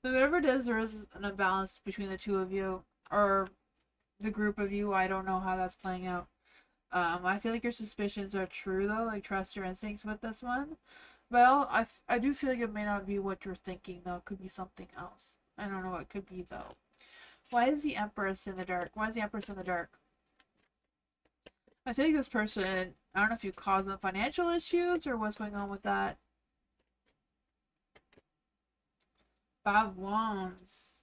So whatever it is, there is an imbalance between the two of you, or the group of you. I don't know how that's playing out. I feel like your suspicions are true though. Like, trust your instincts with this one. Well, I do feel like it may not be what you're thinking though. It could be something else. I don't know what it could be though. Why is the Empress in the dark? Why is the Empress in the dark? I think this person, I don't know if you caused them financial issues or what's going on with that. Five Wands.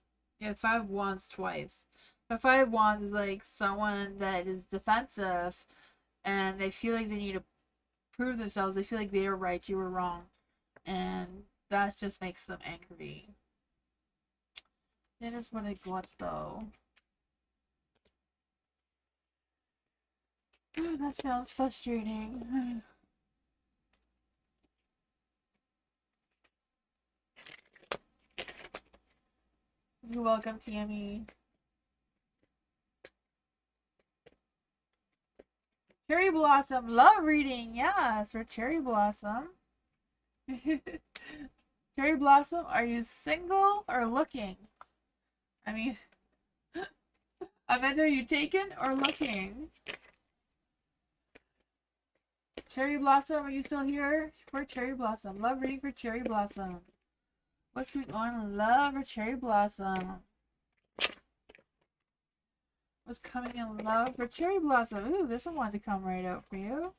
Yeah, Five Wands twice. The Five Wands is like someone that is defensive and they feel like they need to prove themselves. They feel like they are right, you were wrong. And that just makes them angry. That is what I got though. That sounds frustrating. You're welcome, Tammy. Cherry Blossom, love reading. Yes, for Cherry Blossom. Cherry Blossom, are you single or looking? I mean, I meant, are you taken or looking? Cherry Blossom, are you still here? For Cherry Blossom. Love reading for Cherry Blossom. What's going on in love for Cherry Blossom? What's coming in love for Cherry Blossom? Ooh, this one wants to come right out for you.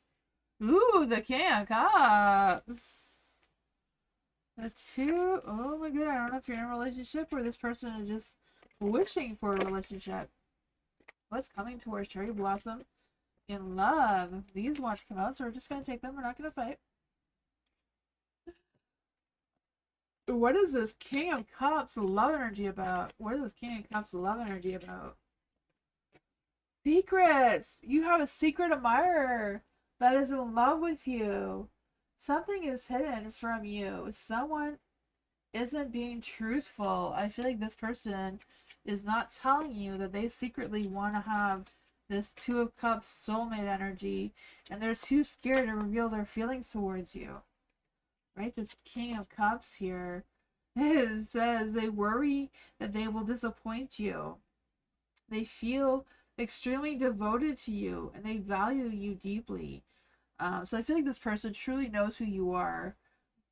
Ooh, the King of Cups. The two. Oh my god, I don't know if you're in a relationship or this person is just wishing for a relationship. What's coming towards Cherry Blossom in love? These ones come out, so we're just going to take them. We're not going to fight. What is this King of Cups love energy about? What is this King of Cups love energy about? Secrets! You have a secret admirer that is in love with you. Something is hidden from you. Someone isn't being truthful. I feel like this person is not telling you that they secretly want to have this Two of Cups soulmate energy, and they're too scared to reveal their feelings towards you. Right? This King of Cups here says they worry that they will disappoint you. They feel extremely devoted to you and they value you deeply. So I feel like this person truly knows who you are,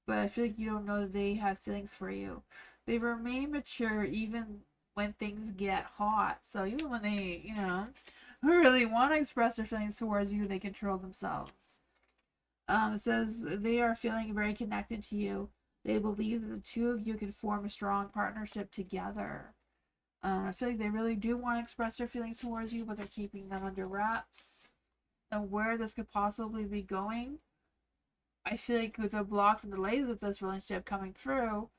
but I feel like you don't know that they have feelings for you. They remain mature even when things get hot. So even when they, you know, really want to express their feelings towards you, they control themselves. It says they are feeling very connected to you. They believe that the two of you can form a strong partnership together. I feel like they really do want to express their feelings towards you, but they're keeping them under wraps. And where this could possibly be going, I feel like with the blocks and delays of this relationship coming through,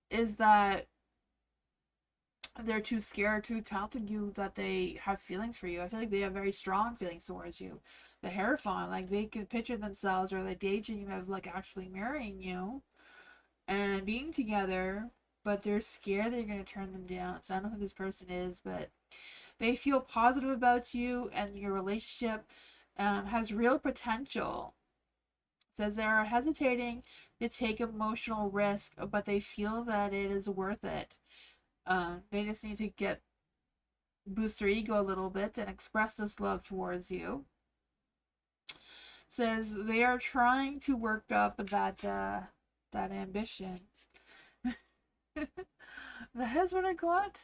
is that they're too scared to tell to you that they have feelings for you. I feel like they have very strong feelings towards you. The Hierophant, like they can picture themselves or they daydream of like actually marrying you and being together, but they're scared they're going to turn them down. So I don't know who this person is, but they feel positive about you and your relationship has real potential. It says they are hesitating to take emotional risk, but they feel that it is worth it. They just need to boost their ego a little bit and express this love towards you. It says they are trying to work up that ambition. That is what I got.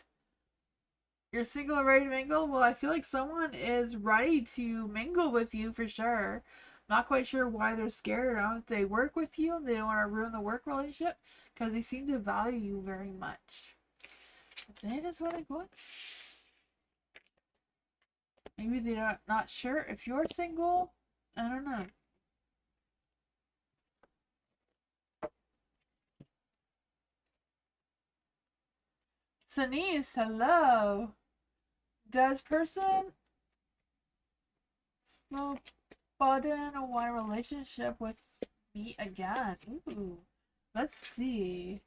You're single and ready to mingle? Well, I feel like someone is ready to mingle with you for sure. Not quite sure why they're scared. I don't know if they work with you and they don't want to ruin the work relationship because they seem to value you very much. That is what I got. Maybe they're not sure if you're single. I don't know. Denise, hello. Does person slow button want a relationship with me again? Ooh. Let's see.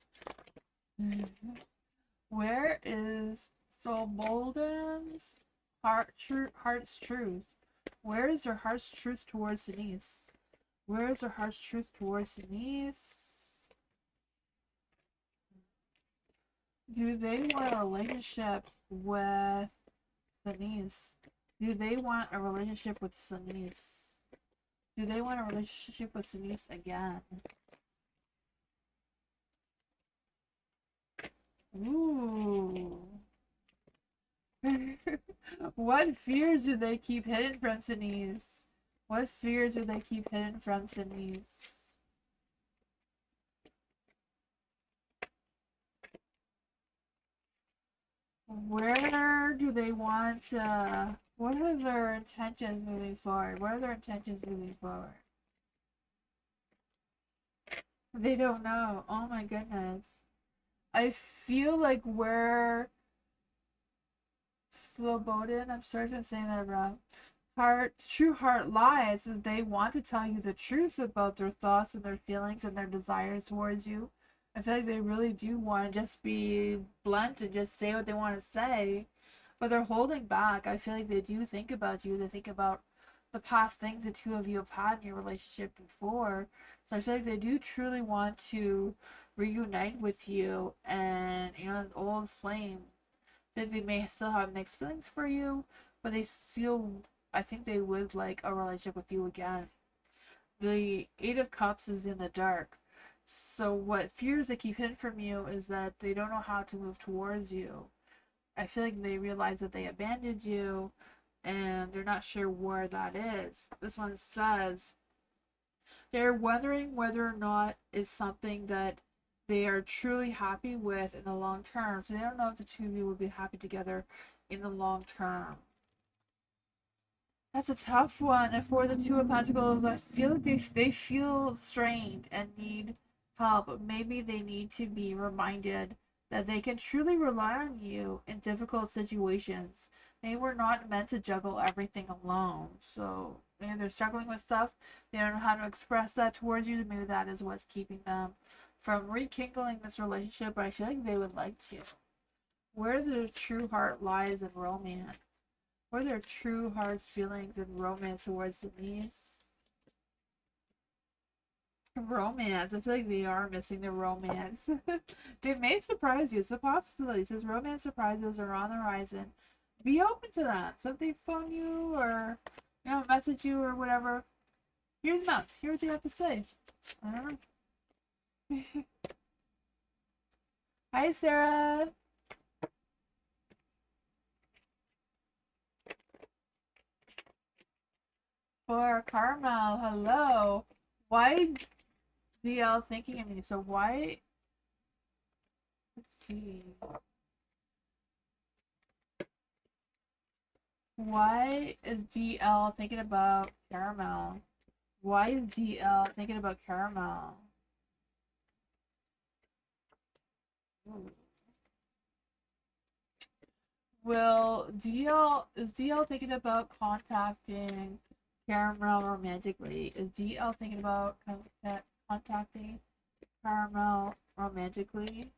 Where is Soul Bolden's heart's truth? Where is her heart's truth towards Denise? Where is her heart's truth towards Denise? Do they want a relationship with Denise? Do they want a relationship with Denise? Do they want a relationship with Denise again? Ooh. What fears do they keep hidden from Denise? What fears do they keep hidden from Denise? Where do they want, what are their intentions moving forward? What are their intentions moving forward? They don't know. Oh my goodness. I feel like where Slobodan, I'm sorry if I'm saying that wrong, true heart lies is they want to tell you the truth about their thoughts and their feelings and their desires towards you. I feel like they really do want to just be blunt and just say what they want to say, but they're holding back. I feel like they do think about you. They think about the past things the two of you have had in your relationship before. So I feel like they do truly want to reunite with you and, you know, an old flame. That they may still have mixed feelings for you, but they still, I think they would like a relationship with you again. The Eight of Cups is in the dark. So what fears they keep hidden from you is that they don't know how to move towards you. I feel like they realize that they abandoned you and they're not sure where that is. This one says they're wondering whether or not it's something that they are truly happy with in the long term. So they don't know if the two of you will be happy together in the long term. That's a tough one. And for the Two of Pentacles, I feel like they feel strained and need help. Maybe they need to be reminded that they can truly rely on you in difficult situations. They were not meant to juggle everything alone. So maybe they're struggling with stuff. They don't know how to express that towards you. Maybe that is what's keeping them from rekindling this relationship. But I feel like they would like to. Where their true heart lies in romance. Where their true heart's feelings and romance towards Denise. Romance. I feel like they are missing the romance. They may surprise you. It's a possibility. It says romance surprises are on the horizon. Be open to that. So if they phone you or, you know, message you or whatever, hear them out. Hear what they have to say. I don't know. Hi, Sarah. For Carmel, hello. Why DL thinking of me? So why? Let's see. Why is DL thinking about Caramel? Why is DL thinking about Caramel? Ooh. Is DL thinking about contacting Caramel romantically? Is DL thinking about contacting Caramel romantically?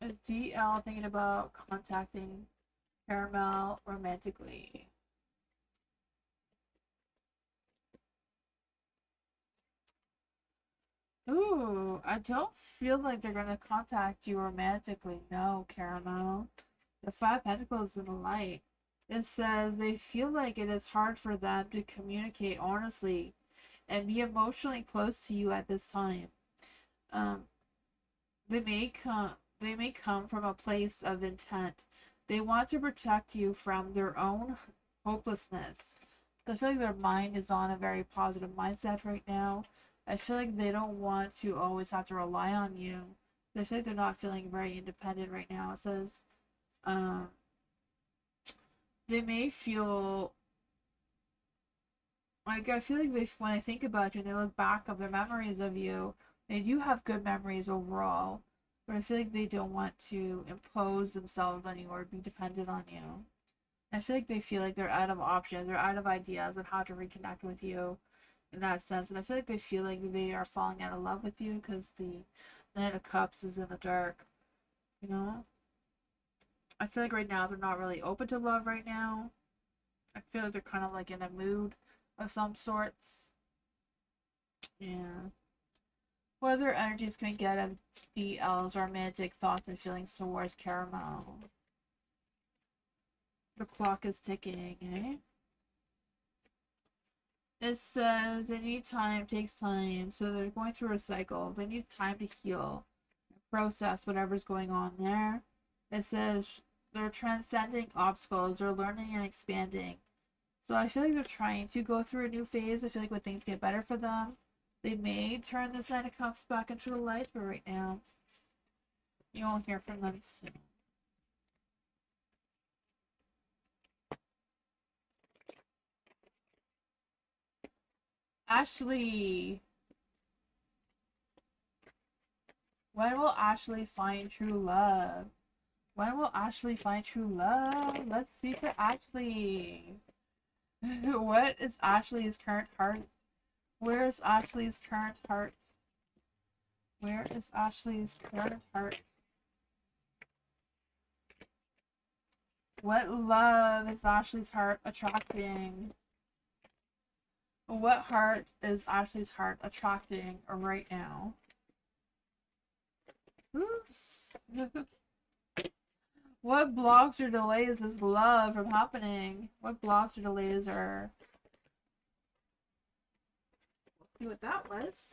Is DL thinking about contacting Caramel romantically? Ooh, I don't feel like they're gonna contact you romantically. No, Caramel. The Five Pentacles in the light. It says they feel like it is hard for them to communicate honestly and be emotionally close to you at this time. Um, they may come from a place of intent. They want to protect you from their own hopelessness. I feel like their mind is on a very positive mindset right now. I feel like they don't want to always have to rely on you. I feel like they're not feeling very independent right now. It says um, they may feel like I feel like when they think about you and they look back of their memories of you, They do have good memories overall, but I feel like they don't want to impose themselves on you or be dependent on you. I feel like they feel like they're out of options, they're out of ideas on how to reconnect with you in that sense. And I feel like they feel like they are falling out of love with you because the Knight of Cups is in the dark, you know? I feel like right now they're not really open to love right now. I feel like they're kind of like in a mood of some sorts. Yeah. What other energies can we get of DL's romantic thoughts and feelings towards Caramel? The clock is ticking, eh? It says they need time, takes time, so they're going through a cycle. They need time to heal, process whatever's going on there. It says they're transcending obstacles, they're learning and expanding. So I feel like they're trying to go through a new phase. I feel like when things get better for them, they may turn this Knight of Cups back into the light, but right now, you won't hear from them soon. Ashley. When will Ashley find true love? When will Ashley find true love? Let's see for Ashley. What is Ashley's current heart? Where is Ashley's current heart? Where is Ashley's current heart? What love is Ashley's heart attracting? What heart is Ashley's heart attracting right now? Oops. What blocks or delays this love from happening? What blocks or delays are... Let's see what that was.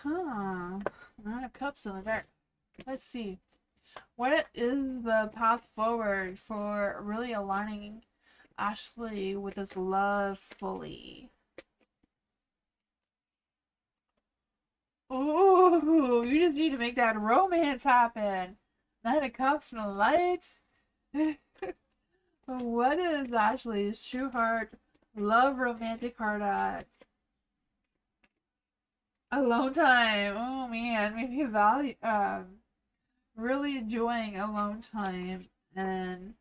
Huh. Nine of Cups in the dark. Let's see. What is the path forward for really aligning Ashley with this love fully? Ooh, you just need to make that romance happen. Nine of Cups and the light. What is Ashley's true heart, love, romantic heart at? Alone time. Oh man, maybe value. Really enjoying alone time and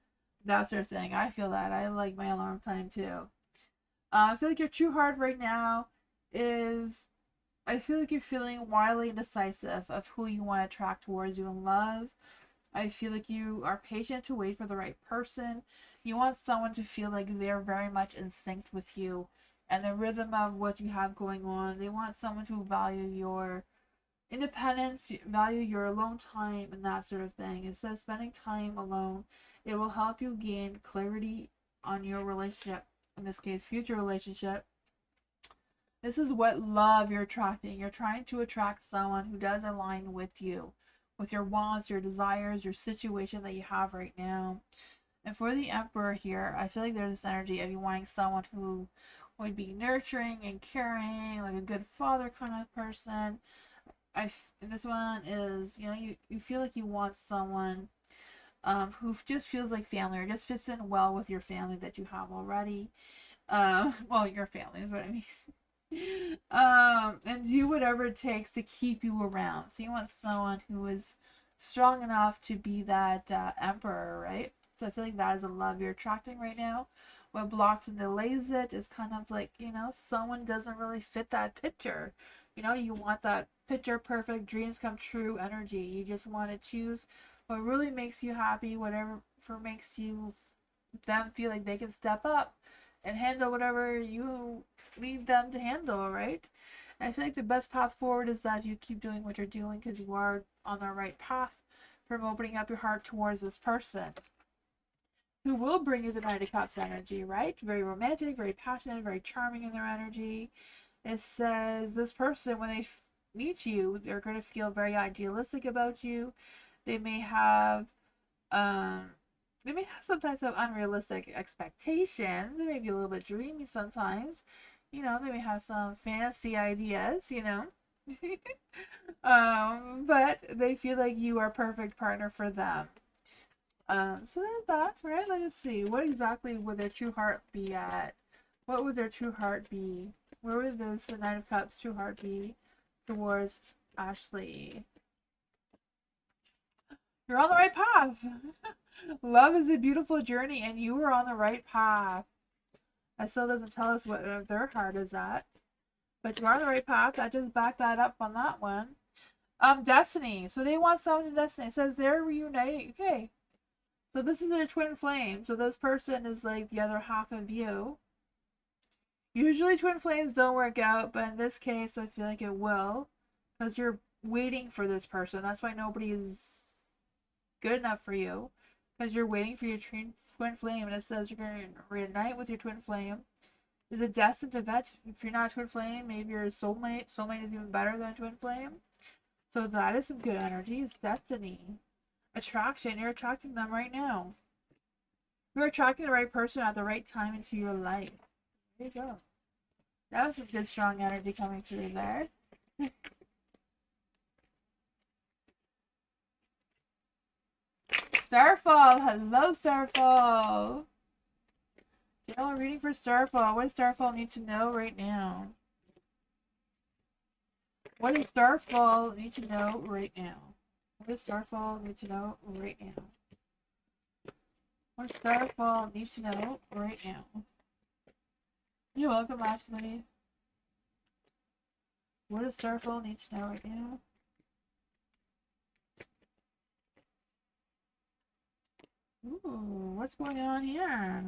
that sort of thing. I feel that. I like my alone time too. I feel like your true heart right now is. I feel like you're feeling wildly indecisive of who you want to attract towards you in love. I feel like you are patient to wait for the right person. You want someone to feel like they're very much in sync with you and the rhythm of what you have going on. They want someone to value your independence, value your alone time, and that sort of thing. It says spending time alone, it will help you gain clarity on your relationship, in this case, future relationship. This is what love you're attracting. You're trying to attract someone who does align with you, with your wants, your desires, your situation that you have right now. And for the Emperor here, I feel like there's this energy of you wanting someone who would be nurturing and caring, like a good father kind of person. This one is, you know, you feel like you want someone who just feels like family or just fits in well with your family that you have already. Well, your family is what I mean. And do whatever it takes to keep you around. So you want someone who is strong enough to be that emperor, right? So I feel like that is a love you're attracting right now. What blocks and delays it is kind of like, you know, someone doesn't really fit that picture. You know, you want that picture perfect, dreams come true energy. You just want to choose what really makes you happy, whatever makes you them feel like they can step up and handle whatever you need them to handle, right? And I feel like the best path forward is that you keep doing what you're doing because you are on the right path from opening up your heart towards this person who will bring you the Knight of Cups energy, right? Very romantic, very passionate, very charming in their energy. It says this person, when they meet you, they're going to feel very idealistic about you. They may have sometimes have unrealistic expectations. They may be a little bit dreamy sometimes. You know, they may have some fantasy ideas, you know. But they feel like you are a perfect partner for them. So there's that, right? Let's see. What exactly would their true heart be at? What would their true heart be? Where would this Knight of Cups true heart be towards Ashley? You're on the right path. Love is a beautiful journey, and you are on the right path. That still doesn't tell us what their heart is at. But you are on the right path. I just backed that up on that one. Destiny. So they want someone in Destiny. It says they're reuniting. Okay. So this is their twin flame. So this person is like the other half of you. Usually twin flames don't work out, but in this case I feel like it will. Because you're waiting for this person. That's why nobody is good enough for you. Because you're waiting for your twin flame. And it says you're going to reunite with your twin flame. Is it destined to vet? If you're not a twin flame, maybe you're a soulmate. Soulmate is even better than a twin flame. So that is some good energy. It's destiny. Attraction. You're attracting them right now. You're attracting the right person at the right time into your life. There you go. That was some good strong energy coming through there. Starfall. Hello, Starfall. General reading for Starfall. What does Starfall need to know right now? What does Starfall need to know right now? What does Starfall need to know right now? What does Starfall need to know right now? You're welcome, Ashley. What does Starfall need to know right now? Ooh, what's going on here?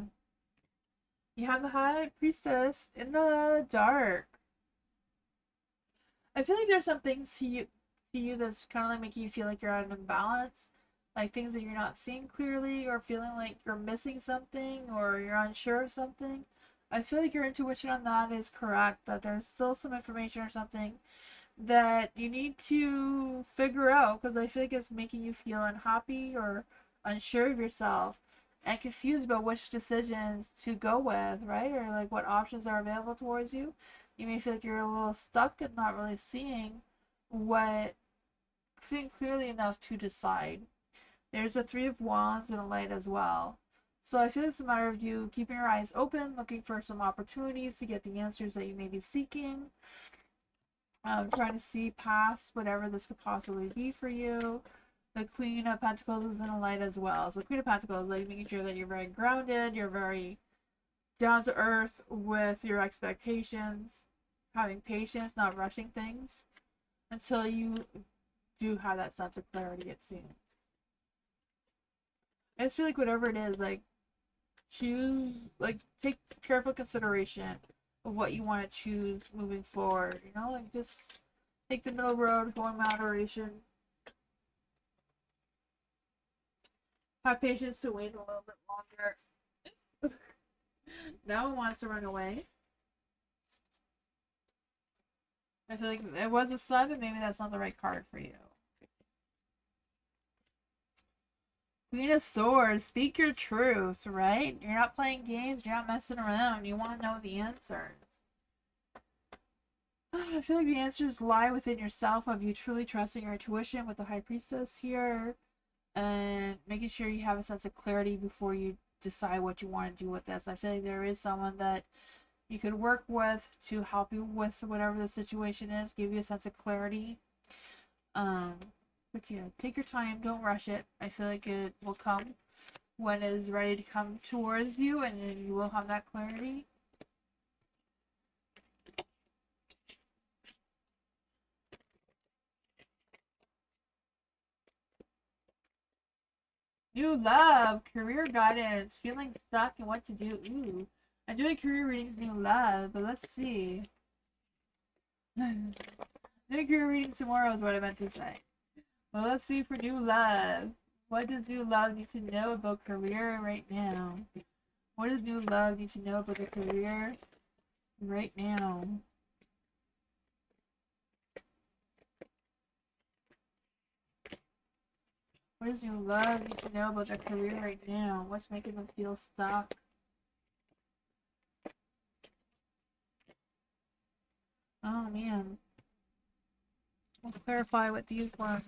You have the High Priestess in the dark. I feel like there's some things to you that's kind of like making you feel like you're out of imbalance. Like things that you're not seeing clearly, or feeling like you're missing something, or you're unsure of something. I feel like your intuition on that is correct, that there's still some information or something that you need to figure out, because I feel like it's making you feel unhappy or unsure of yourself and confused about which decisions to go with, right? Or like what options are available towards you. You may feel like you're a little stuck and not really seeing clearly enough to decide. There's a Three of Wands and a Light as well. So I feel it's a matter of you keeping your eyes open, looking for some opportunities to get the answers that you may be seeking. Trying to see past whatever this could possibly be for you. The Queen of Pentacles is in a Light as well. So Queen of Pentacles, like making sure that you're very grounded, you're very down to earth with your expectations, having patience, not rushing things until you do have that sense of clarity, it seems. I just feel like whatever it is, like choose, like take careful consideration of what you want to choose moving forward, you know, like just take the middle road, go in moderation. Have patience to wait a little bit longer. No one wants to run away. I feel like it was a sun, but maybe that's not the right card for you. Queen of Swords, speak your truth, right? You're not playing games, you're not messing around. You want to know the answers. I feel like the answers lie within yourself, of you truly trusting your intuition with the High Priestess here. And making sure you have a sense of clarity before you decide what you want to do with this. I feel like there is someone that you could work with to help you with whatever the situation is, give you a sense of clarity. But yeah, take your time, don't rush it. I feel like it will come when it is ready to come towards you, and then you will have that clarity. New love, career guidance, feeling stuck and what to do. Ooh, I'm doing career readings, new love, but let's see. Doing career readings tomorrow is what I meant to say. Well, let's see for new love. What does new love need to know about career right now? What does new love need to know about the career right now? What does new love need to know about their career right now? What's making them feel stuck? Oh man. We'll clarify what these ones.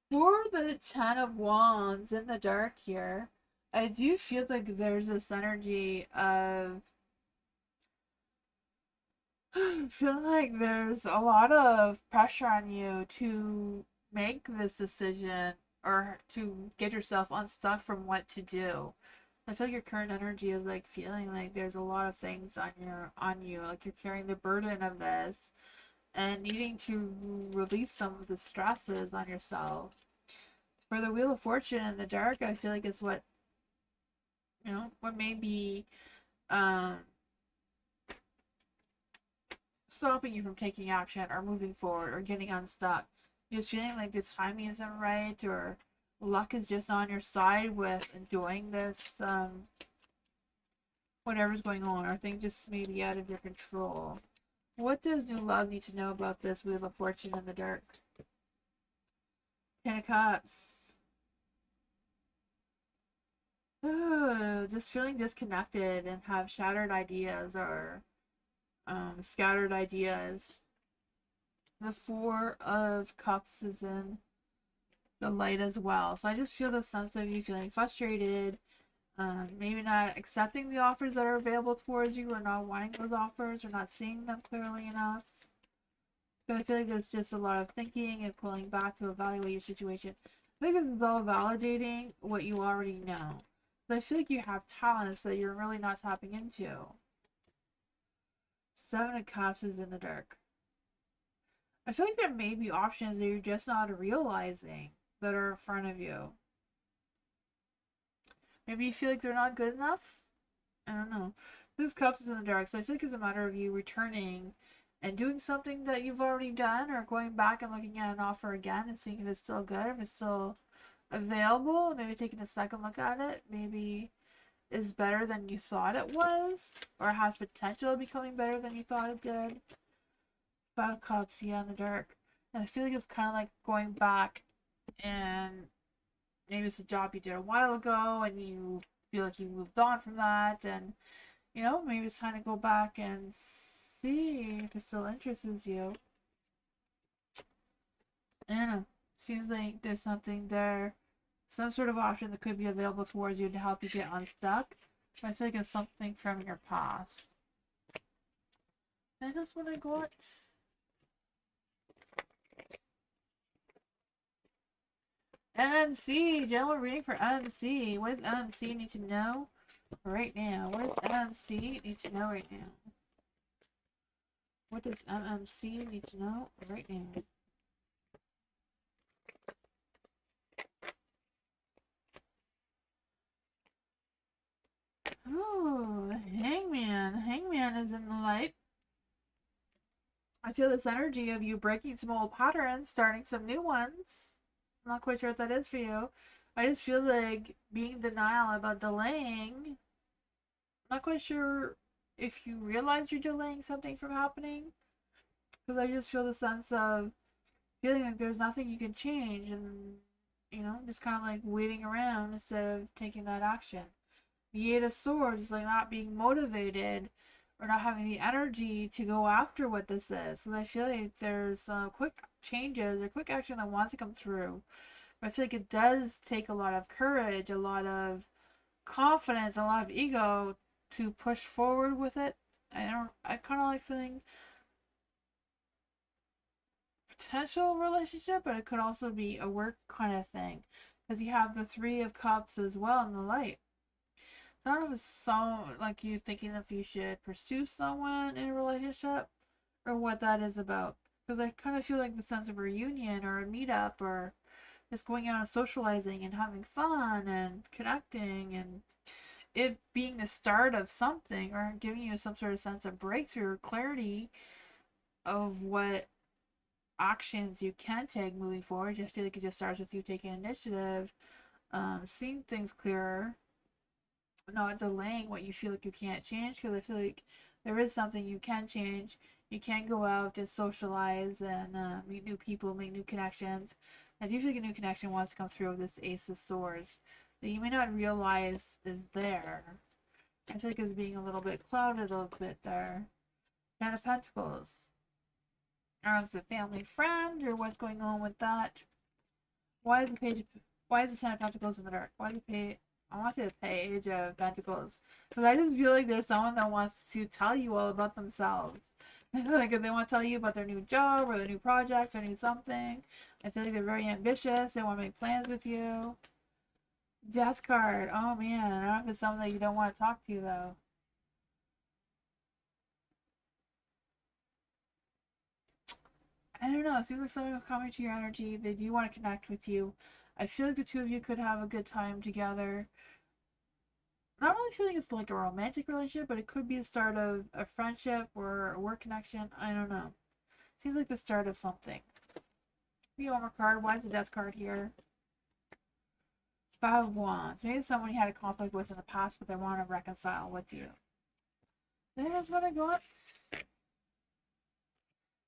For the Ten of Wands in the dark here, I do feel like there's this energy of feel like there's a lot of pressure on you to make this decision or to get yourself unstuck from what to do. I feel like your current energy is like feeling like there's a lot of things on you, like you're carrying the burden of this and needing to release some of the stresses on yourself. For the Wheel of Fortune in the dark, I feel like is what what may be um stopping you from taking action or moving forward or getting unstuck. You're just feeling like the timing isn't right or luck is just on your side with enjoying this whatever's going on, or things just may be out of your control. What does new love need to know about this Wheel of Fortune in the dark? Ten of Cups. Ooh, just feeling disconnected and have shattered ideas or scattered ideas. The Four of Cups is in the light as well. So I just feel the sense of you feeling frustrated, maybe not accepting the offers that are available towards you, or not wanting those offers, or not seeing them clearly enough. But I feel like there's just a lot of thinking and pulling back to evaluate your situation. I think this is all validating what you already know. But I feel like you have talents that you're really not tapping into. Seven of Cups is in the dark. I feel like there may be options that you're just not realizing that are in front of you. Maybe you feel like they're not good enough. I don't know. This Cups is in the dark, so I feel like it's a matter of you returning and doing something that you've already done, or going back and looking at an offer again and seeing if it's still good, if it's still available, maybe taking a second look at it, maybe is better than you thought it was, or has potential of becoming better than you thought it did. Five of Cups, yeah, in the dark. And I feel like it's kind of like going back and maybe it's a job you did a while ago and you feel like you moved on from that, and maybe it's time to go back and see if it still interests you. I don't know. Seems like there's something there, some sort of option that could be available towards you to help you get unstuck. But I feel like it's something from your past. That is what I got. MMC, general reading for MMC. What does MMC need to know right now? What does MMC need to know right now? What does MMC need to know right now? Oh, Hangman. Hangman is in the light. I feel this energy of you breaking some old patterns, starting some new ones. I'm not quite sure what that is for you. I just feel like being in denial about delaying. I'm not quite sure if you realize you're delaying something from happening. Because I just feel the sense of feeling like there's nothing you can change, and, just kind of like waiting around instead of taking that action. The Eight of Swords is like not being motivated or not having the energy to go after what this is. Because I feel like there's quick changes or quick action that wants to come through. But I feel like it does take a lot of courage, a lot of confidence, a lot of ego to push forward with it. I kind of like feeling potential relationship, but it could also be a work kind of thing. Because you have the Three of Cups as well in the light. So I don't know if it's so like you thinking if you should pursue someone in a relationship or what that is about. Because I kind of feel like the sense of a reunion or a meetup or just going out and socializing and having fun and connecting and it being the start of something or giving you some sort of sense of breakthrough or clarity of what actions you can take moving forward. I feel like it just starts with you taking initiative, seeing things clearer, not delaying what you feel like you can't change, because I feel like there is something you can change. You can go out and socialize and meet new people, make new connections. I do feel like a new connection wants to come through with this Ace of Swords that you may not realize is there. I feel like it's being a little bit clouded a little bit there. Ten of Pentacles. Or it's a family friend, or what's going on with that? Why is the Ten of Pentacles in the dark? Why is the page? I want to say the Page of Pentacles. Because I just feel like there's someone that wants to tell you all about themselves. Like if they want to tell you about their new job or their new project or new something. I feel like they're very ambitious. They want to make plans with you. Death card. Oh man, I don't know if it's someone that you don't want to talk to though. I don't know. It seems like someone will come into your energy. They do want to connect with you. I feel like the two of you could have a good time together. I'm not really feeling it's like a romantic relationship, but it could be the start of a friendship or a work connection. I don't know. Seems like the start of something. The armor card. Why is the death card here? Five of Wands. Maybe someone you had a conflict with in the past, but they want to reconcile with you. That's what I got.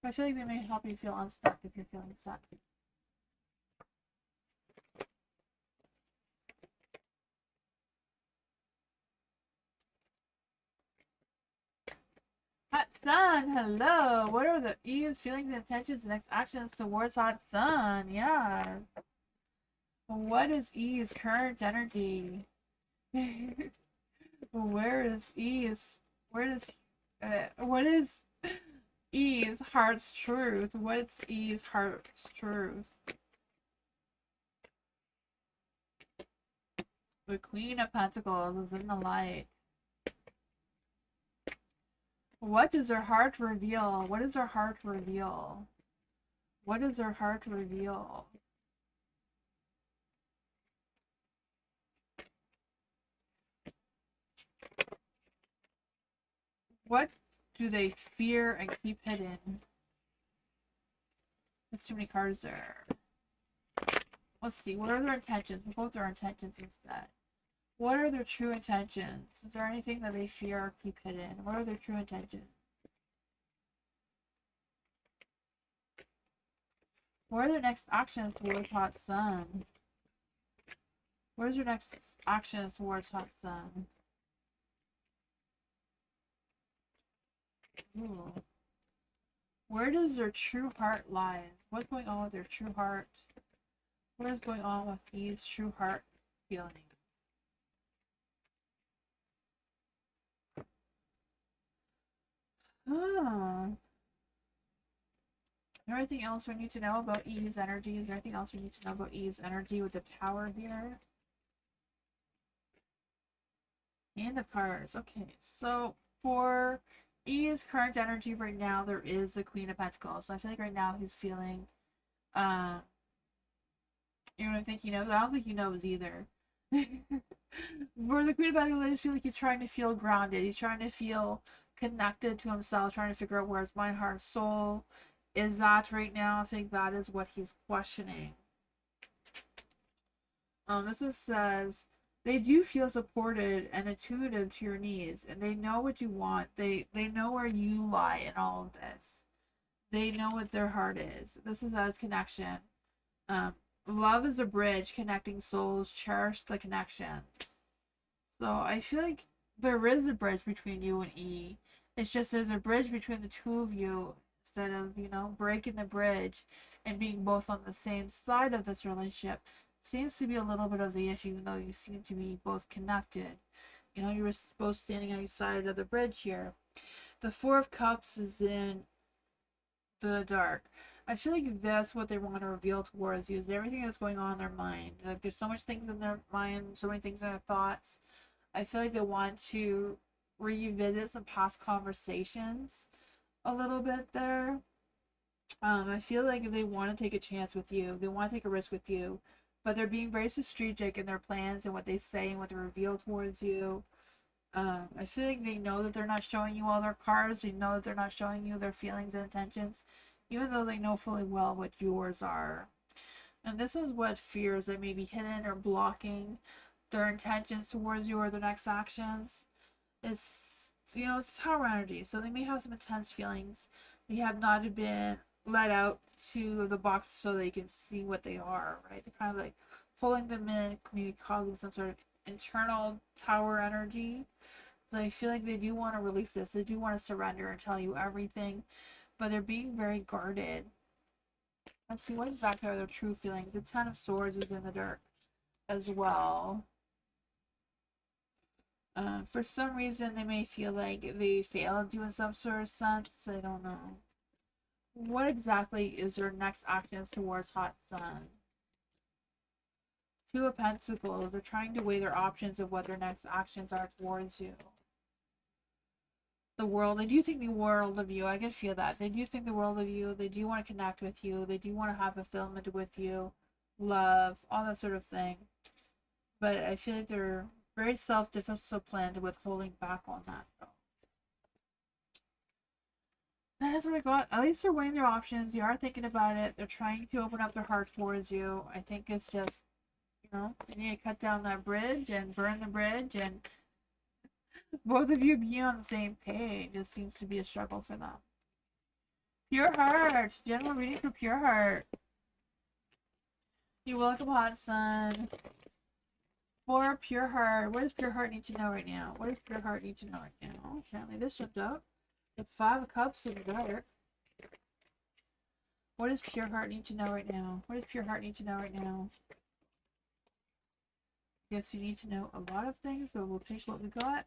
I feel like they may help you feel unstuck if you're feeling stuck. Hot Sun, hello. What are the E's, feelings, and intentions, and next actions towards Hot Sun? Yeah. What is E's current energy? Where is E's? What is E's heart's truth? What's E's heart's truth? The Queen of Pentacles is in the light. What does her heart reveal? What does her heart reveal? What does her heart reveal? What do they fear and keep hidden? There's too many cards there. Let's see. What are their intentions? We'll go with their intentions instead. What are their true intentions? Is there anything that they fear or keep hidden? What are their true intentions? What are their next actions towards Hot Sun? What is your next actions towards Hot Sun? Ooh. Where does their true heart lie? What's going on with their true heart? What is going on with these true heart feelings? Ah. Is there anything else we need to know about E's energy? Is there anything else we need to know about E's energy with the Tower here? And the cards. Okay, so for E's current energy right now, there is the Queen of Pentacles. So I feel like right now he's feeling, um, you know what I think he knows? I don't think he knows either. For the Queen of Pentacles, I just feel like he's trying to feel grounded. He's trying to feel connected to himself, trying to figure out where's my heart, soul is that right now. I think that is what he's questioning. This just says they do feel supported and attuned to your needs, and they know what you want. They know where you lie in all of this. They know what their heart is. This is as connection. Love is a bridge connecting souls. Cherish the connections. So I feel like there is a bridge between you and E. It's just there's a bridge between the two of you instead of, you know, breaking the bridge and being both on the same side of this relationship. Seems to be a little bit of the issue, even though you seem to be both connected. You know, you were both standing on each side of the bridge here. The Four of Cups is in the dark. I feel like that's what they want to reveal towards you, is everything that's going on in their mind. Like there's so much things in their mind, so many things in their thoughts. I feel like they want to revisit some past conversations a little bit there. I feel like they want to take a chance with you. They want to take a risk with you, but they're being very strategic in their plans and what they say and what they reveal towards you. I feel like they know that they're not showing you all their cards. They know that they're not showing you their feelings and intentions, even though they know fully well what yours are. And this is what fears that may be hidden or blocking their intentions towards you or their next actions. It's, you know, it's Tower energy, so they may have some intense feelings. They have not been let out to the box so they can see what they are, right? They're kind of like pulling them in, maybe causing some sort of internal Tower energy. So I feel like they do want to release this. They do want to surrender and tell you everything, but they're being very guarded. Let's see, what exactly are their true feelings? The Ten of Swords is in the dark as well. For some reason, they may feel like they failed you in some sort of sense. I don't know. What exactly is your next actions towards Hot Sun? Two of Pentacles. They're trying to weigh their options of what their next actions are towards you. The world. They do think the world of you. I can feel that. They do think the world of you. They do want to connect with you. They do want to have fulfillment with you. Love. All that sort of thing. But I feel like they're very self-disciplined with holding back on that. That is what I got. At least they're weighing their options. They are thinking about it. They're trying to open up their heart towards you. I think it's just, they need to cut down that bridge and burn the bridge, and both of you being on the same page just seems to be a struggle for them. Pure Heart. General reading for Pure Heart. You're welcome, Hot Sun. For Pure Heart. What does Pure Heart need to know right now? What does Pure Heart need to know right now? Apparently this jumped up. The Five of Cups in the dark. What does Pure Heart need to know right now? What does Pure Heart need to know right now? Yes, you need to know a lot of things, but we'll take what we got.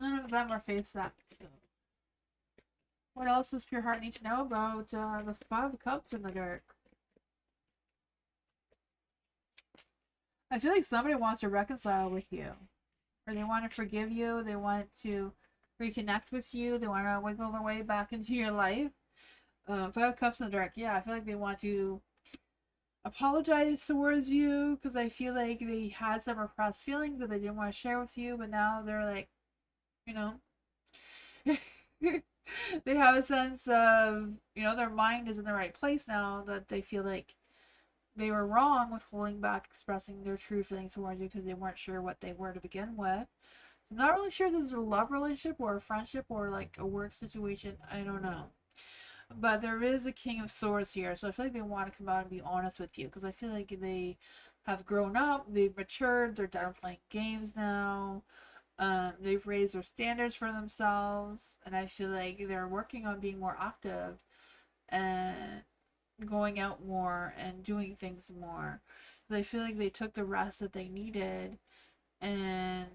None of them are face up. So. What else does Pure Heart need to know about the Five of Cups in the dark? I feel like somebody wants to reconcile with you. Or they want to forgive you. They want to reconnect with you. They want to wiggle their way back into your life. Five of Cups in the dark. Yeah, I feel like they want to apologize towards you because I feel like they had some repressed feelings that they didn't want to share with you, but now they're like, they have a sense of, their mind is in the right place now, that they feel like they were wrong with holding back expressing their true feelings towards you because they weren't sure what they were to begin with. I'm not really sure if this is a love relationship or a friendship or like a work situation. I don't know. But there is a King of Swords here, so I feel like they want to come out and be honest with you because I feel like they have grown up, they've matured, they're done playing games now. They've raised their standards for themselves, and I feel like they're working on being more active and going out more and doing things more. I feel like they took the rest that they needed and,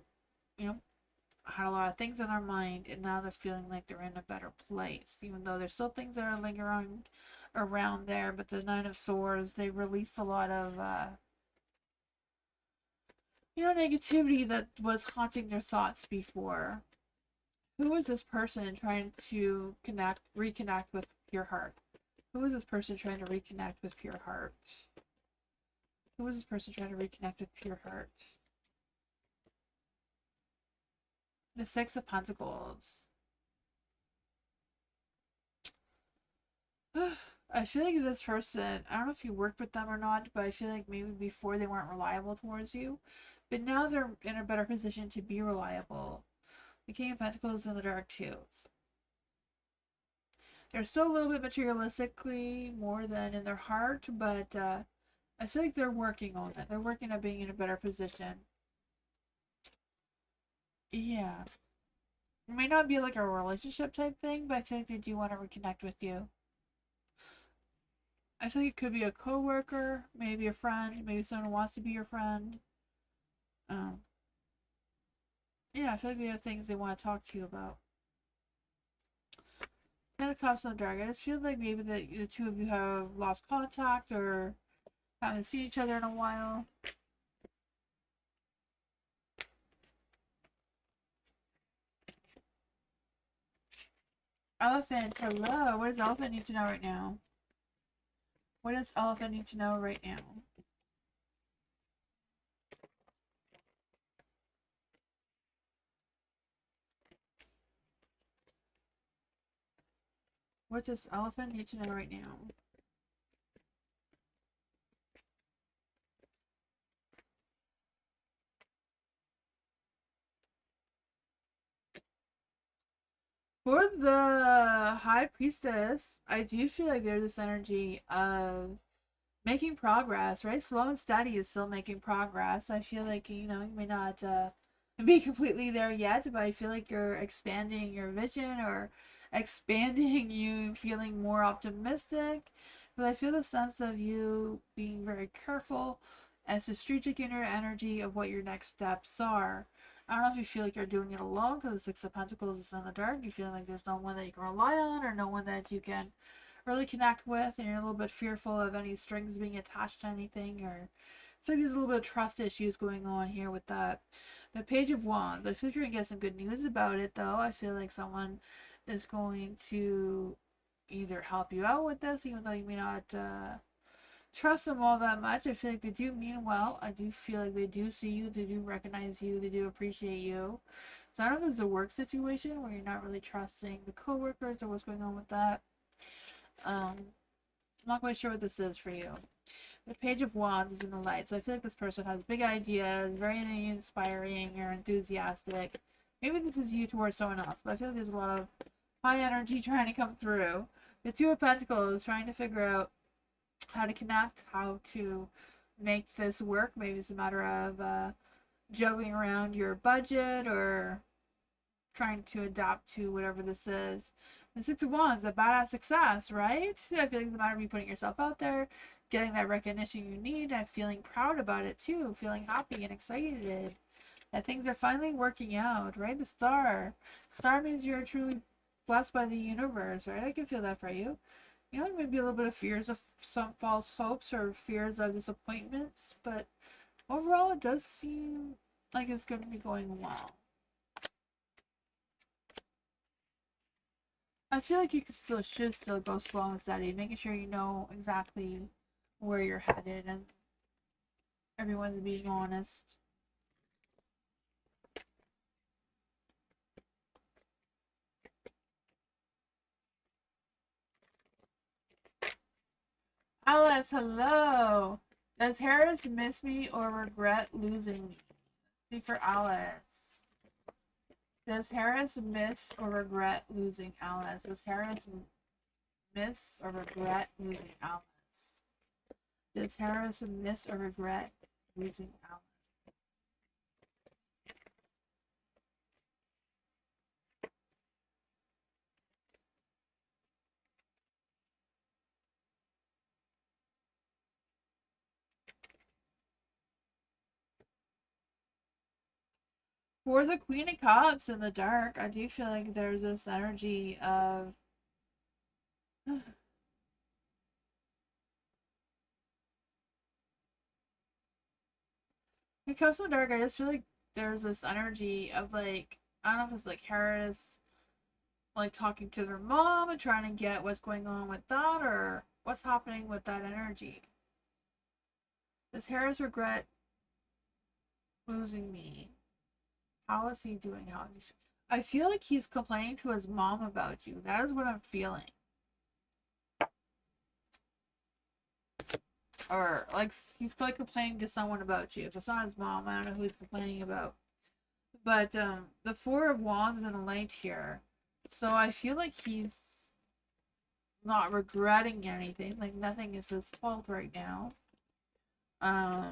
had a lot of things on their mind, and now they're feeling like they're in a better place, even though there's still things that are lingering around there. But the Nine of Swords, they released a lot of negativity that was haunting their thoughts before. Who is this person trying to reconnect with Pure Heart? Who is this person trying to reconnect with Pure Heart? Who is this person trying to reconnect with Pure Heart? The Six of Pentacles. I feel like this person, I don't know if you worked with them or not, but I feel like maybe before they weren't reliable towards you, but now they're in a better position to be reliable. The King of Pentacles in the dark too. They're still a little bit materialistically more than in their heart, but I feel like they're working on it. They're working on being in a better position. Yeah. It may not be like a relationship type thing, but I feel like they do want to reconnect with you. I feel like it could be a coworker, maybe a friend, maybe someone who wants to be your friend. Yeah, I feel like they have things they want to talk to you about. Ten of Cups on the dark. I just feel like maybe the two of you have lost contact or haven't seen each other in a while. Elephant, hello. What does Elephant need to know right now? What does Elephant need to know right now? What does Elephant need to know right now? For the High Priestess, I do feel like there's this energy of making progress, right? Slow and steady is still making progress. I feel like, you may not be completely there yet, but I feel like you're expanding your vision or expanding you feeling more optimistic, But I feel the sense of you being very careful and strategic in your energy of what your next steps are. I don't know if you feel like you're doing it alone because the Six of Pentacles is in the dark. You feel like there's no one that you can rely on or no one that you can really connect with, and you're a little bit fearful of any strings being attached to anything, or I feel like there's a little bit of trust issues going on here with that. The Page of Wands. I feel like you're gonna get some good news about it, though. I feel like someone is going to either help you out with this, even though you may not trust them all that much. I feel like they do mean well. I do feel like they do see you, they do recognize you, they do appreciate you. So I don't know if it's a work situation where you're not really trusting the coworkers or what's going on with that. I'm not quite sure what this is for you. The Page of Wands is in the light, so I feel like this person has big ideas, very inspiring or enthusiastic. Maybe this is you towards someone else, but I feel like there's a lot of high energy trying to come through. The Two of Pentacles trying to figure out how to connect, how to make this work. Maybe it's a matter of juggling around your budget or trying to adapt to whatever this is. The Six of Wands, a badass success, right? I feel like it's a matter of you putting yourself out there, getting that recognition you need, and feeling proud about it too, feeling happy and excited that things are finally working out, right? The Star. Star means you're truly blessed by the universe, right? I can feel that for you. You know, maybe a little bit of fears of some false hopes or fears of disappointments, but overall it does seem like it's going to be going well. I feel like you should still go slow and steady, making sure you know exactly where you're headed and everyone's being honest. Alice, hello. Does Harris miss me or regret losing me? See for Alice. Does Harris miss or regret losing Alice? Does Harris miss or regret losing Alice? Does Harris miss or regret losing Alice? For the Queen of Cups in the dark, I do feel like there's this energy of the Cups in the dark. I just feel like there's this energy of like, I don't know if it's like Harris like talking to their mom and trying to get what's going on with that or what's happening with that energy. Does Harris regret losing me? How is he doing? I feel like he's complaining to his mom about you. That is what I'm feeling. Or like he's like complaining to someone about you. If it's not his mom, I don't know who he's complaining about. But the Four of Wands is in the light here, so I feel like he's not regretting anything. Like nothing is his fault right now. I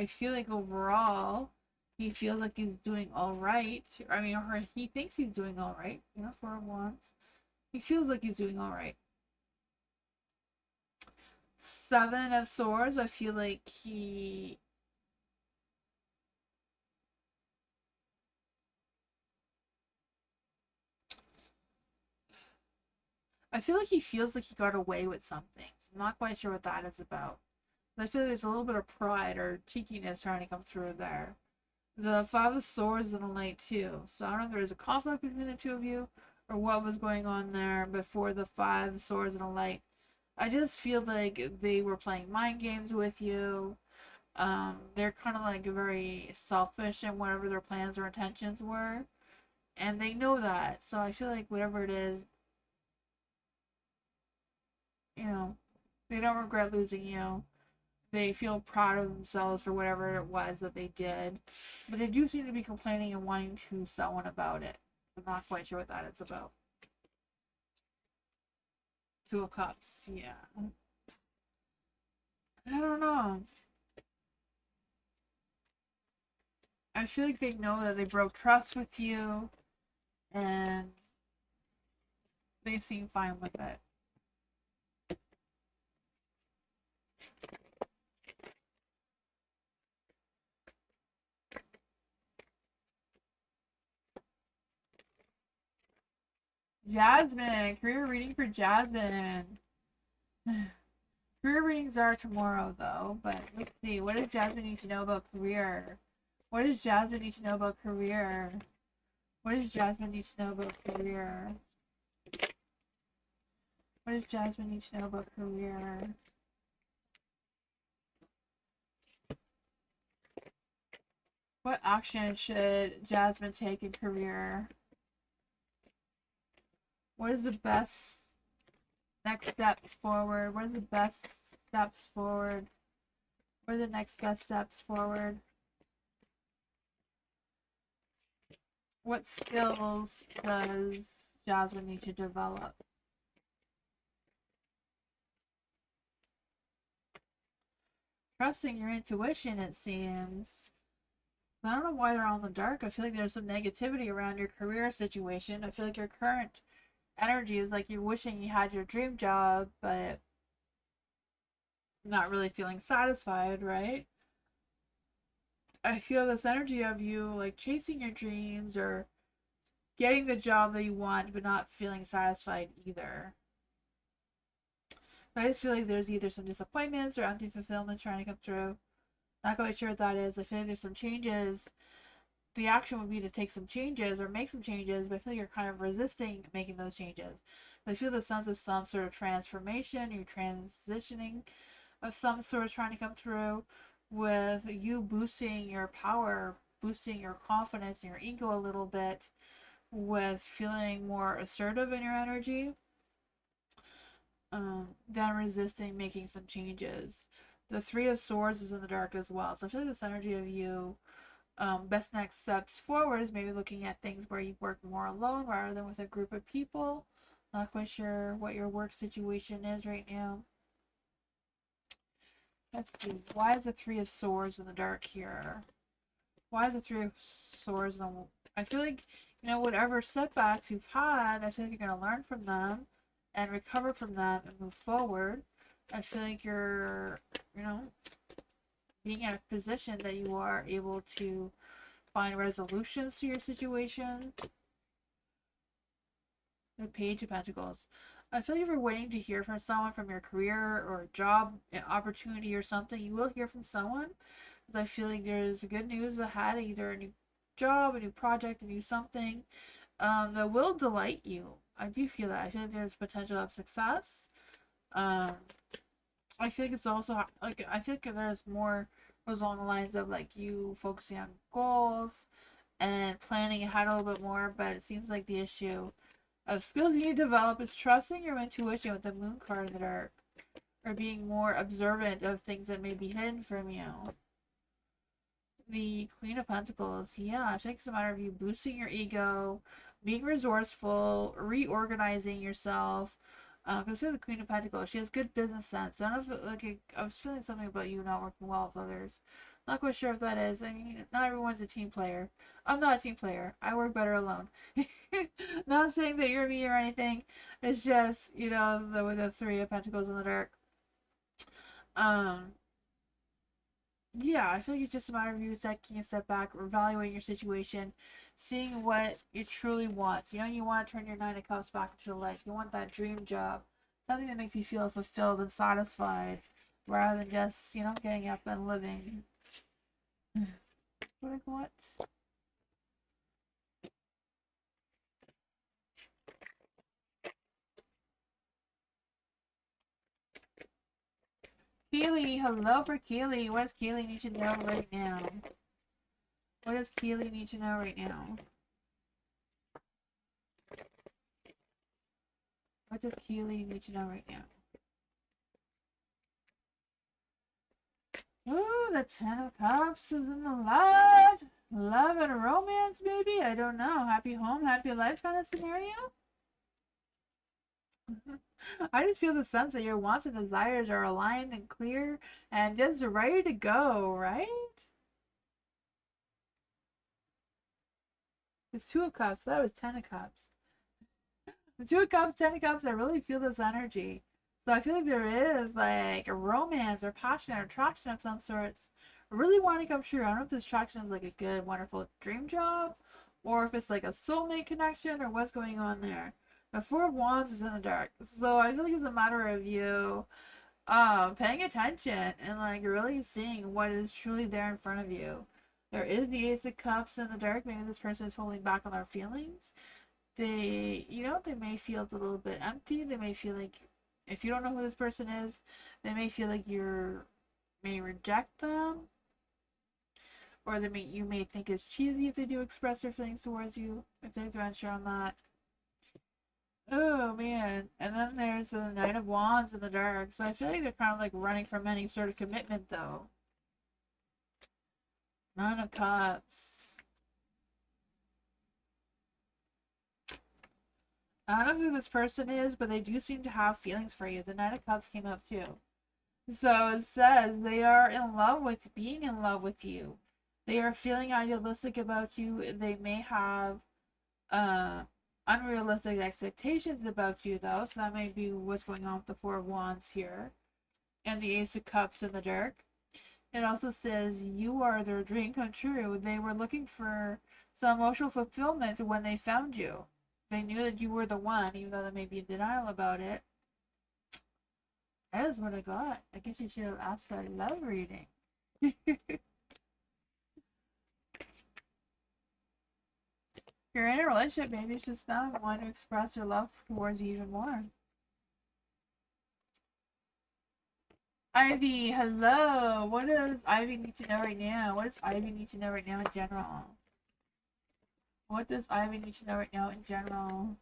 feel like overall he feels like he's doing all right. I mean, or he thinks he's doing all right. You know, Four of Wands. He feels like he's doing all right. Seven of Swords. I feel like he feels like he got away with something. So I'm not quite sure what that is about. But I feel like there's a little bit of pride or cheekiness trying to come through there. The Five of Swords in the light too. So I don't know if there's a conflict between the two of you or what was going on there before the Five of Swords in the light. I just feel like they were playing mind games with you. They're kind of like very selfish in whatever their plans or intentions were. And they know that. So I feel like whatever it is, you know, they don't regret losing you. They feel proud of themselves for whatever it was that they did. But they do seem to be complaining and wanting to someone about it. I'm not quite sure what that is about. Two of Cups, yeah. I don't know. I feel like they know that they broke trust with you and they seem fine with it. Jasmine, career reading for Jasmine. Career readings are tomorrow though, but let's see. What does Jasmine need to know about career? What does Jasmine need to know about career? What does Jasmine need to know about career? What does Jasmine need to know about career? What action should Jasmine take in career? What is the best next steps forward? What is the best steps forward? What are the next best steps forward? What skills does Jasmine need to develop? Trusting your intuition, it seems. I don't know why they're all in the dark. I feel like there's some negativity around your career situation. I feel like your current energy is like you're wishing you had your dream job, but not really feeling satisfied, right? I feel this energy of you like chasing your dreams or getting the job that you want, but not feeling satisfied either. But I just feel like there's either some disappointments or empty fulfillment trying to come through. Not quite sure what that is. I feel like there's some changes. The action would be to take some changes or make some changes, but I feel like you're kind of resisting making those changes. I feel the sense of some sort of transformation, you're transitioning of some sort trying to come through with you boosting your power, boosting your confidence and your ego a little bit with feeling more assertive in your energy, than resisting making some changes. The Three of Swords is in the dark as well. So I feel like this energy of you, best next steps forward is maybe looking at things where you work more alone rather than with a group of people. Not quite sure what your work situation is right now. Let's see. Why is the Three of Swords in the dark here? Why is the Three of Swords in the... I feel like, whatever setbacks you've had, I feel like you're going to learn from them and recover from them and move forward. I feel like you're, being in a position that you are able to find resolutions to your situation. The Page of Pentacles. I feel like if you're waiting to hear from someone from your career or job opportunity or something, you will hear from someone. I feel like there's good news ahead, either a new job, a new project, a new something that will delight you. I do feel that. I feel like there's potential of success. I feel like it's also like I feel like there's more goes along the lines of like you focusing on goals and planning ahead a little bit more, but it seems like the issue of skills you need to develop is trusting your intuition with the Moon card in the dark, or being more observant of things that may be hidden from you. The Queen of Pentacles, yeah, I think it's a matter of you boosting your ego, being resourceful, reorganizing yourself. Because the Queen of Pentacles, she has good business sense. I don't know if, like, I was feeling something about you not working well with others. Not quite sure if that is. I mean, not everyone's a team player. I'm not a team player. I work better alone. Not saying that you're me or anything. It's just, the Three of Pentacles in the dark. Yeah, I feel like it's just a matter of you taking a step back, evaluating your situation, seeing what you truly want. You want to turn your Nine of Cups back into your life. You want that dream job, something that makes you feel fulfilled and satisfied, rather than just, getting up and living. What? Keely, hello for Keely. What does Keely need to know right now? What does Keely need to know right now? What does Keely need to know right now? Ooh, the Ten of Cups is in the light. Love and romance, maybe? I don't know. Happy home, happy life kind of scenario? I just feel the sense that your wants and desires are aligned and clear and just ready to go, right? It's Two of Cups. That was Ten of Cups. The Two of Cups, Ten of Cups, I really feel this energy. So I feel like there is like a romance or passion or attraction of some sorts. I really want to come true. I don't know if this attraction is like a good, wonderful dream job, or if it's like a soulmate connection, or what's going on there. The Four of Wands is in the dark. So I feel like it's a matter of you paying attention and like really seeing what is truly there in front of you. There is the Ace of Cups in the dark. Maybe this person is holding back on their feelings. They, they may feel a little bit empty. They may feel like, if you don't know who this person is, they may feel like may reject them, or you may think it's cheesy if they do express their feelings towards you, if they're unsure on that. Oh man. And then there's the Knight of Wands in the dark. So I feel like they're kind of like running from any sort of commitment though. Nine of Cups. I don't know who this person is, but they do seem to have feelings for you. The Knight of Cups came up too. So it says they are in love with being in love with you. They are feeling idealistic about you. They may have unrealistic expectations about you though. So that may be what's going on with the Four of Wands here. And the Ace of Cups in the dark. It also says you are their dream come true. They were looking for some emotional fulfillment when they found you. They knew that you were the one, even though they may be in denial about it. That is what I got. I guess you should have asked for a love reading. You're in a relationship, maybe it's just them want to express their love towards you even more. Ivy, hello. What does Ivy need to know right now? What does Ivy need to know right now in general? What does Ivy need to know right now in general?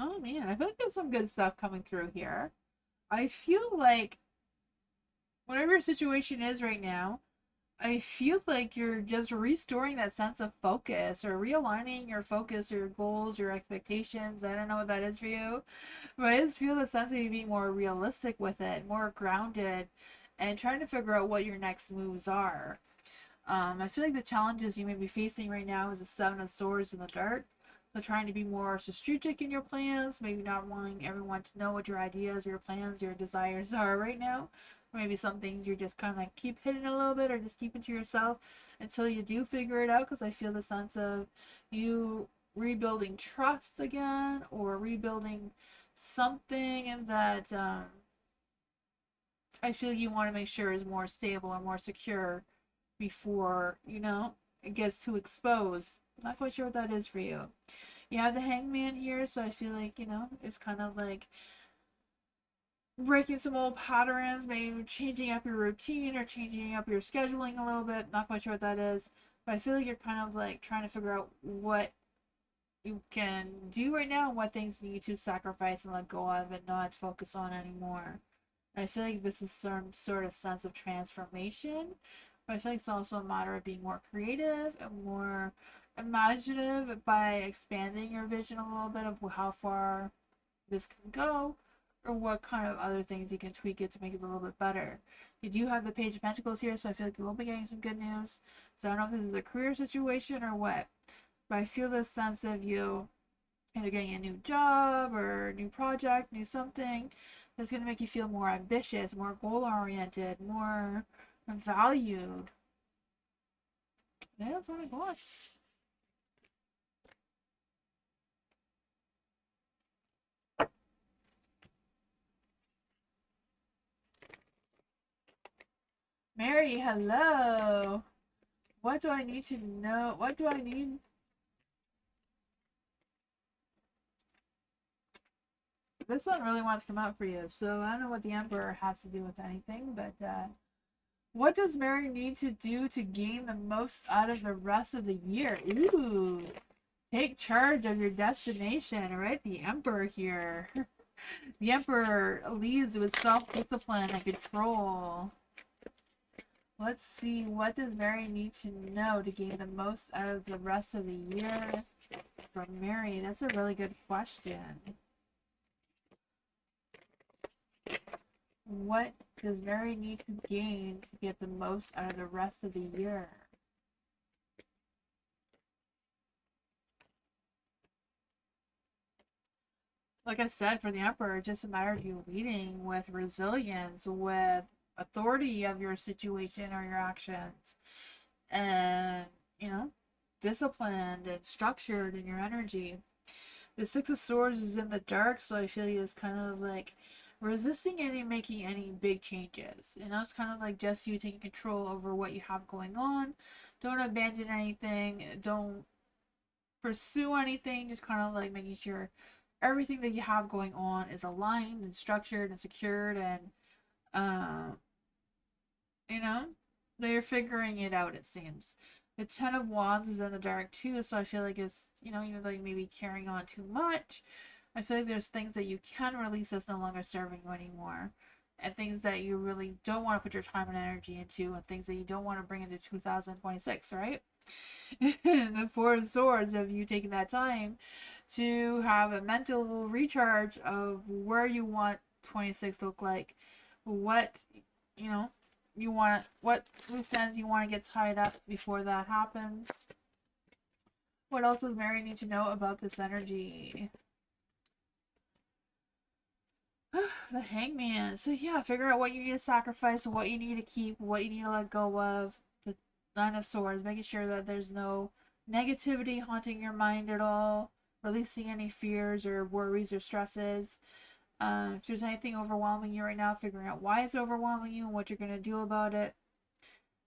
Oh man, I feel like there's some good stuff coming through here. I feel like whatever your situation is right now, I feel like you're just restoring that sense of focus or realigning your focus or your goals, your expectations. I don't know what that is for you, but I just feel the sense of you being more realistic with it, more grounded, and trying to figure out what your next moves are. I feel like the challenges you may be facing right now is the Seven of Swords in the dark. So trying to be more strategic in your plans, maybe not wanting everyone to know what your ideas, your plans, your desires are right now. Or maybe some things you're just kind of like keep hidden a little bit or just keep it to yourself until you do figure it out. Because I feel the sense of you rebuilding trust again or rebuilding something that I feel you want to make sure is more stable and more secure before, it gets too exposed. I'm not quite sure what that is for you. You have the Hangman here, so I feel like, it's kind of like breaking some old patterns, maybe changing up your routine or changing up your scheduling a little bit. Not quite sure what that is, but I feel like you're kind of like trying to figure out what you can do right now and what things you need to sacrifice and let go of and not focus on anymore. I feel like this is some sort of sense of transformation, but I feel like it's also a matter of being more creative and more imaginative by expanding your vision a little bit of how far this can go or what kind of other things you can tweak it to make it a little bit better. You do have the Page of Pentacles here, so I feel like you will be getting some good news. So I don't know if this is a career situation or what, but I feel this sense of you either getting a new job or a new project, new something that's going to make you feel more ambitious, more goal oriented, more valued. Yeah, that's what I got. Mary, hello. What do I need to know? What do I need? This one really wants to come out for you, so I don't know what the Emperor has to do with anything, but what does Mary need to do to gain the most out of the rest of the year? Ooh, take charge of your destination, right? The Emperor here. The Emperor leads with self-discipline and control. Let's see, what does Mary need to know to gain the most out of the rest of the year from Mary? That's a really good question. What There's very need to gain to get the most out of the rest of the year. Like I said, for the Emperor, it's just a matter of you leading with resilience, with authority of your situation or your actions, and, you know, disciplined and structured in your energy. The Six of Swords is in the dark, so I feel like it's kind of like resisting any making any big changes. You know, it's kind of like just you taking control over what you have going on. Don't abandon anything. Don't pursue anything. Just kind of like making sure everything that you have going on is aligned and structured and secured, and um, you know, they're figuring it out. It seems. The Ten of Wands is in the dark too, so I feel like it's, you know, even though you may be carrying on too much, I feel like there's things that you can release that's no longer serving you anymore, and things that you really don't want to put your time and energy into, and things that you don't want to bring into 2026, right? The Four of Swords, of you taking that time to have a mental recharge of where you want 26 to look like, what, you know, you want, what loose ends you want to get tied up before that happens. What else does Mary need to know about this energy? The Hangman. So yeah, figure out what you need to sacrifice, what you need to keep, what you need to let go of. The Nine of Swords, making sure that there's no negativity haunting your mind at all, releasing any fears or worries or stresses. If there's anything overwhelming you right now, figuring out why it's overwhelming you and what you're going to do about it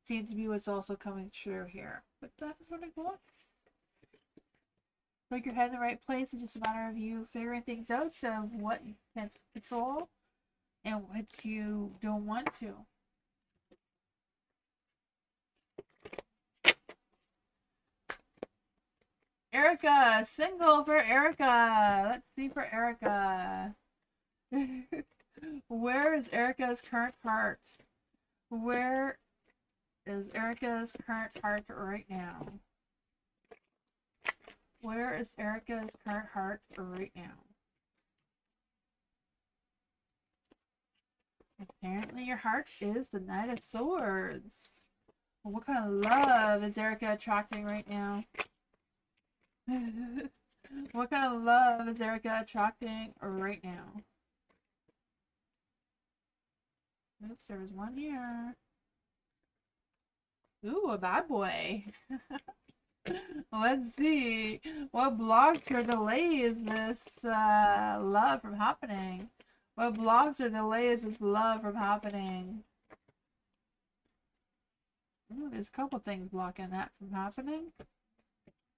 seems to be what's also coming true here. But that is what I got. Like your head in the right place. It's just a matter of you figuring things out of what you can control and what you don't want to. Erica, single for Erica. Let's see for Erica. Where is Erica's current heart? Where is Erica's current heart right now? Where is Erica's current heart right now? Apparently your heart is the Knight of Swords. Well, what kind of love is Erica attracting right now? What kind of love is Erica attracting right now? Oops, there was one here. Ooh, a bad boy. Let's see. What blocks or delays this love from happening? What blocks or delays this love from happening? Ooh, there's a couple things blocking that from happening.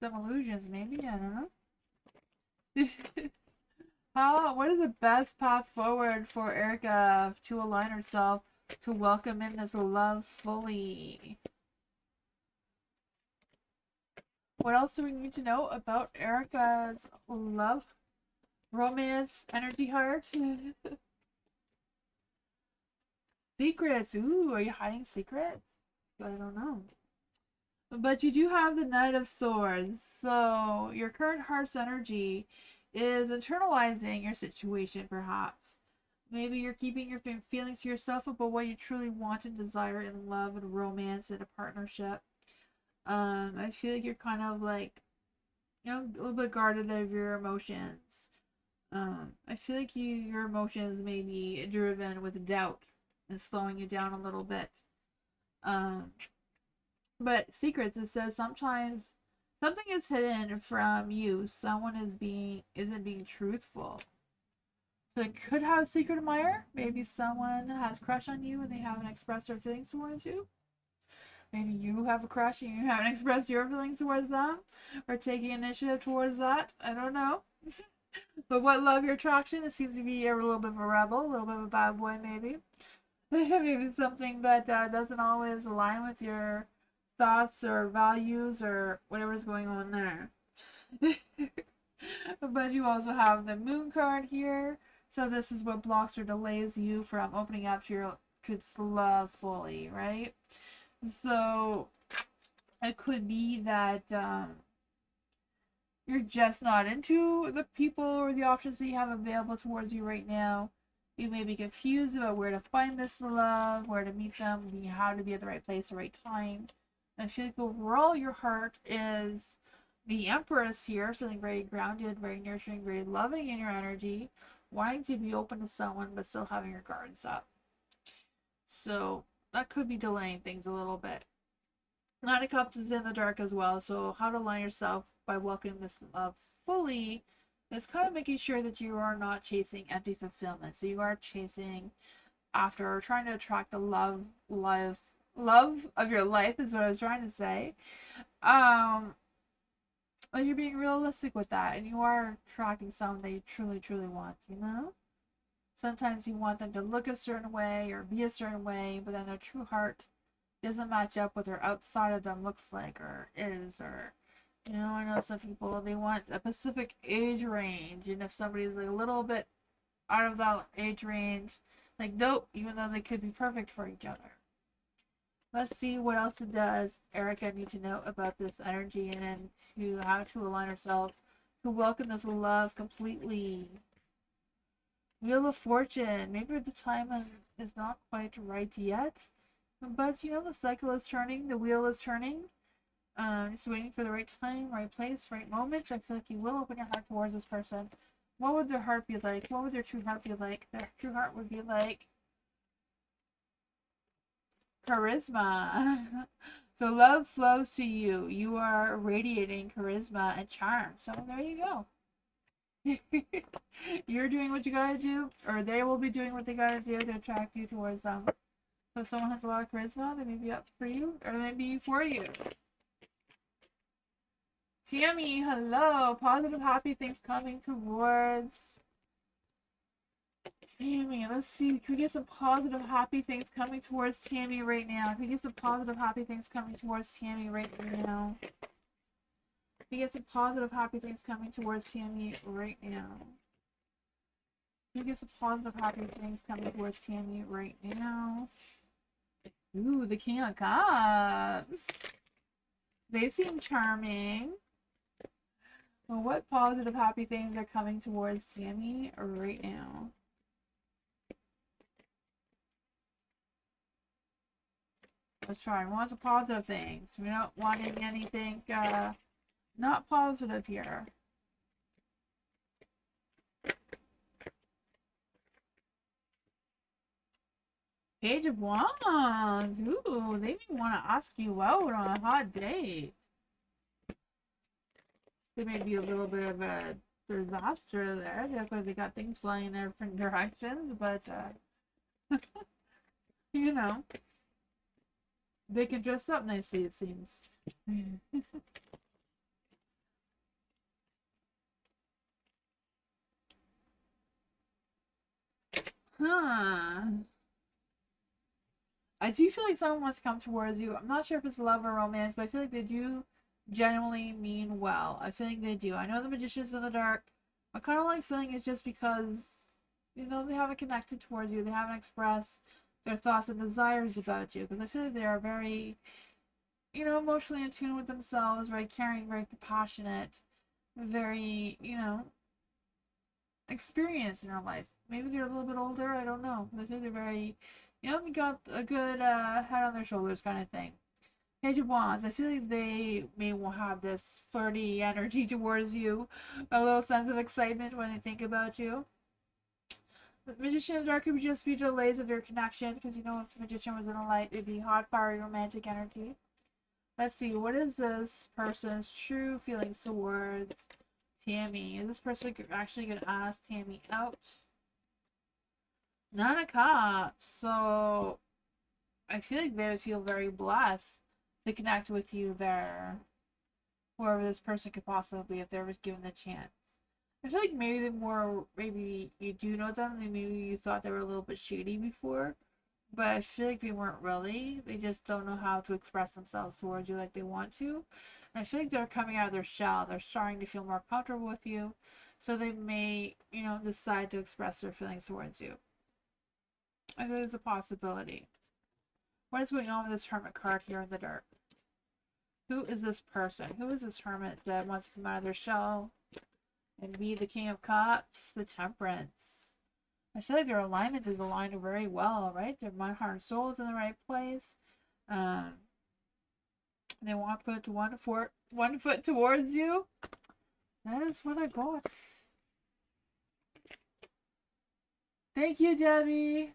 Some illusions, maybe. I don't know. What is the best path forward for Erica to align herself to welcome in this love fully? What else do we need to know about Erica's love, romance, energy heart? Secrets. Ooh, are you hiding secrets? I don't know. But you do have the Knight of Swords, so your current heart's energy is internalizing your situation, perhaps. Maybe you're keeping your feelings to yourself about what you truly want and desire in love and romance and a partnership. I feel like you're kind of like, you know, a little bit guarded of your emotions. I feel like your emotions may be driven with doubt and slowing you down a little bit. But secrets, it says sometimes something is hidden from you. Someone isn't being truthful. So it could have a secret admirer. Maybe someone has a crush on you and they haven't expressed their feelings towards you. Maybe you have a crush and you haven't expressed your feelings towards them, or taking initiative towards that. I don't know. But what love your attraction? It seems to be a little bit of a rebel, a little bit of a bad boy, maybe. Maybe something that doesn't always align with your thoughts or values or whatever's going on there. But you also have the Moon card here. So this is what blocks or delays you from opening up to this love fully, right? So it could be that you're just not into the people or the options that you have available towards you right now. You may be confused about where to find this love, where to meet them, how to be at the right place, the right time. I feel like overall your heart is the Empress here, feeling very grounded, very nurturing, very loving in your energy, wanting to be open to someone but still having your guards up. So that could be delaying things a little bit. Nine of Cups is in the dark as well, so how to align yourself by welcoming this love fully is kind of making sure that you are not chasing empty fulfillment. So you are chasing after or trying to attract the love of your life is what I was trying to say. Like you're being realistic with that, and you are attracting someone that you truly, truly want, you know? Sometimes you want them to look a certain way or be a certain way, but then their true heart doesn't match up with their outside of them looks like or is, or you know, I know some people they want a specific age range, and if somebody's like a little bit out of that age range, like nope, even though they could be perfect for each other. Let's see what else it does Erica need to know about this energy and to how to align herself to welcome this love completely. Wheel of Fortune. Maybe the time is not quite right yet. But you know, the cycle is turning, the wheel is turning. Just waiting for the right time, right place, right moment. I feel like you will open your heart towards this person. What would their heart be like? What would their true heart be like? Their true heart would be like charisma. So love flows to you. You are radiating charisma and charm. So there you go. You're doing what you gotta do, or they will be doing what they gotta do to attract you towards them. So if someone has a lot of charisma, they may be up for you, or they may be for you. Tammy, hello. Positive, happy things coming towards Tammy. Let's see. Can we get some positive, happy things coming towards Tammy right now? Can we get some positive, happy things coming towards Tammy right now? Can we get some positive, happy things coming towards Tammy right now? Can we get some positive, happy things coming towards Tammy right now? Ooh, the King of Cups. They seem charming. Well, what positive, happy things are coming towards Tammy right now? Let's try. We want some positive things. We're not wanting anything not positive here. Page of Wands. Ooh, they may want to ask you out on a hot date. There may be a little bit of a disaster there. Definitely they got things flying in different directions, but you know, they can dress up nicely, it seems. Huh. I do feel like someone wants to come towards you. I'm not sure if it's love or romance, but I feel like they do genuinely mean well. I feel like they do. I know the Magician's in the dark. I kind of like feeling it's just because, you know, they haven't connected towards you. They haven't expressed their thoughts and desires about you. Because I feel like they are very, you know, emotionally in tune with themselves, very caring, very compassionate, very, you know, experienced in their life. Maybe they're a little bit older. I don't know. But I feel they're very, you know, they got a good head on their shoulders kind of thing. Page of Wands. I feel like they may have this flirty energy towards you, a little sense of excitement when they think about you. The Magician in the Dark could just be delays of your connection, because you know if the Magician was in the light, it'd be hot, fiery, romantic energy. Let's see, what is this person's true feelings towards Tammy? Is this person actually going to ask Tammy out? Nine of Cups. So I feel like they would feel very blessed to connect with you there. Whoever this person could possibly be, if they were given the chance. I feel like maybe you do know them, and maybe you thought they were a little bit shady before, but I feel like they weren't really. They just don't know how to express themselves towards you like they want to. And I feel like they're coming out of their shell. They're starting to feel more comfortable with you, so they may, you know, decide to express their feelings towards you. I think it's a possibility. What is going on with this Hermit card here in the dark? Who is this person? Who is this hermit that wants to come out of their shell and be the King of Cups? The Temperance. I feel like their alignment is aligned very well, right? Their mind, heart, and soul is in the right place. Um, they want to put one foot towards you. That is what I got. Thank you, Debbie.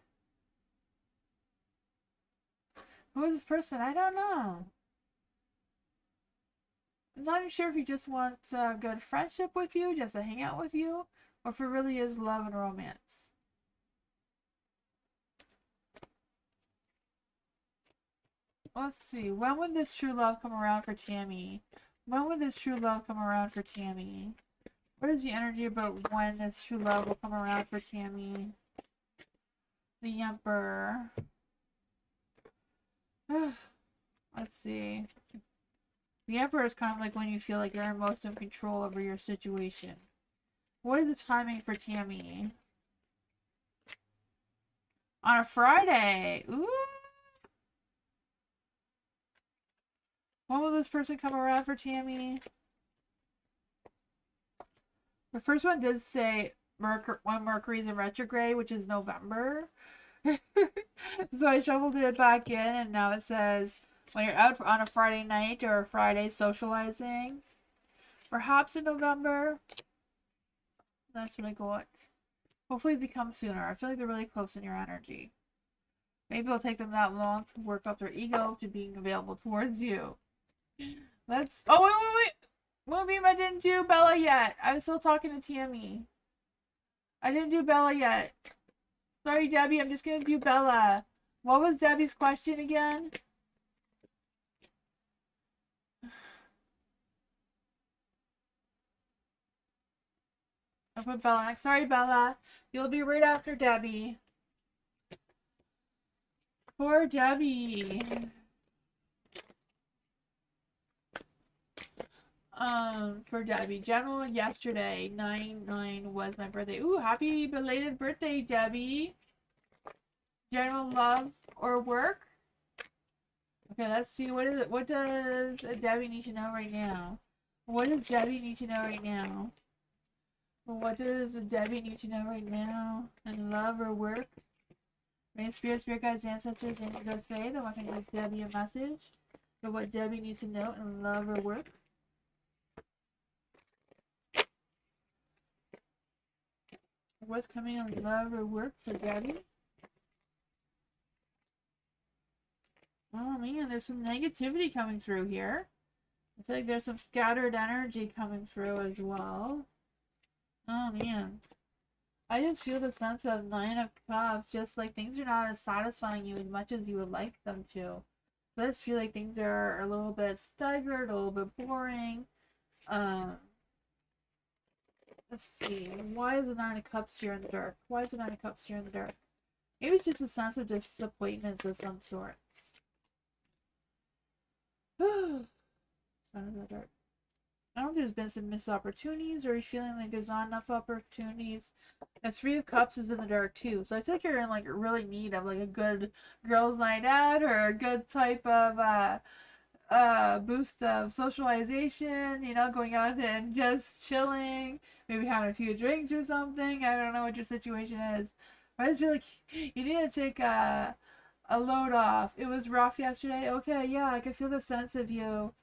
Who is this person? I don't know. I'm not even sure if he just wants a good friendship with you, just to hang out with you, or if it really is love and romance. Let's see. When would this true love come around for Tammy? When would this true love come around for Tammy? What is the energy about when this true love will come around for Tammy? The Emperor. Let's see. The Emperor is kind of like when you feel like you're most in control over your situation. What is the timing for Tammy? On a Friday. Ooh. When will this person come around for Tammy? The first one does say when Mercury's in retrograde, which is November. So I shuffled it back in, and now it says when you're out on a Friday night or a Friday socializing, perhaps in November. That's what I got. Hopefully they come sooner. I feel like they're really close in your energy. Maybe it'll take them that long to work up their ego to being available towards you. Let's. Oh, wait. Moonbeam, I didn't do Bella yet. I was still talking to Tammy. I didn't do Bella yet. Sorry, Debbie. I'm just gonna do Bella. What was Debbie's question again? I put Bella next. Sorry, Bella. You'll be right after Debbie. Poor Debbie. For Debbie. General, yesterday, 9/9 was my birthday. Ooh, happy belated birthday, Debbie. General, love or work? Okay, let's see. What is it? What does Debbie need to know right now? What does Debbie need to know right now? What does Debbie need to know right now? And love or work? Rain spirit, spirit guides, ancestors, and good faith. I want to give Debbie a message for what Debbie needs to know in love or work. What's coming in love or work for Debbie? Oh man, there's some negativity coming through here. I feel like there's some scattered energy coming through as well. Oh man. I just feel the sense of 9 of Cups, just like things are not as satisfying you as much as you would like them to. I just feel like things are a little bit staggered, a little bit boring. Let's see. Why is the 9 of Cups here in the dark? Why is the 9 of Cups here in the dark? Maybe it's just a sense of disappointment of some sorts. Sun in the dark. I don't know if there's been some missed opportunities, or you're feeling like there's not enough opportunities. The 3 of Cups is in the dark too, so I feel like you're in like really need of like a good girls' night out or a good type of boost of socialization. You know, going out and just chilling, maybe having a few drinks or something. I don't know what your situation is, but I just feel like you need to take a load off. It was rough yesterday. Okay, yeah, I can feel the sense of you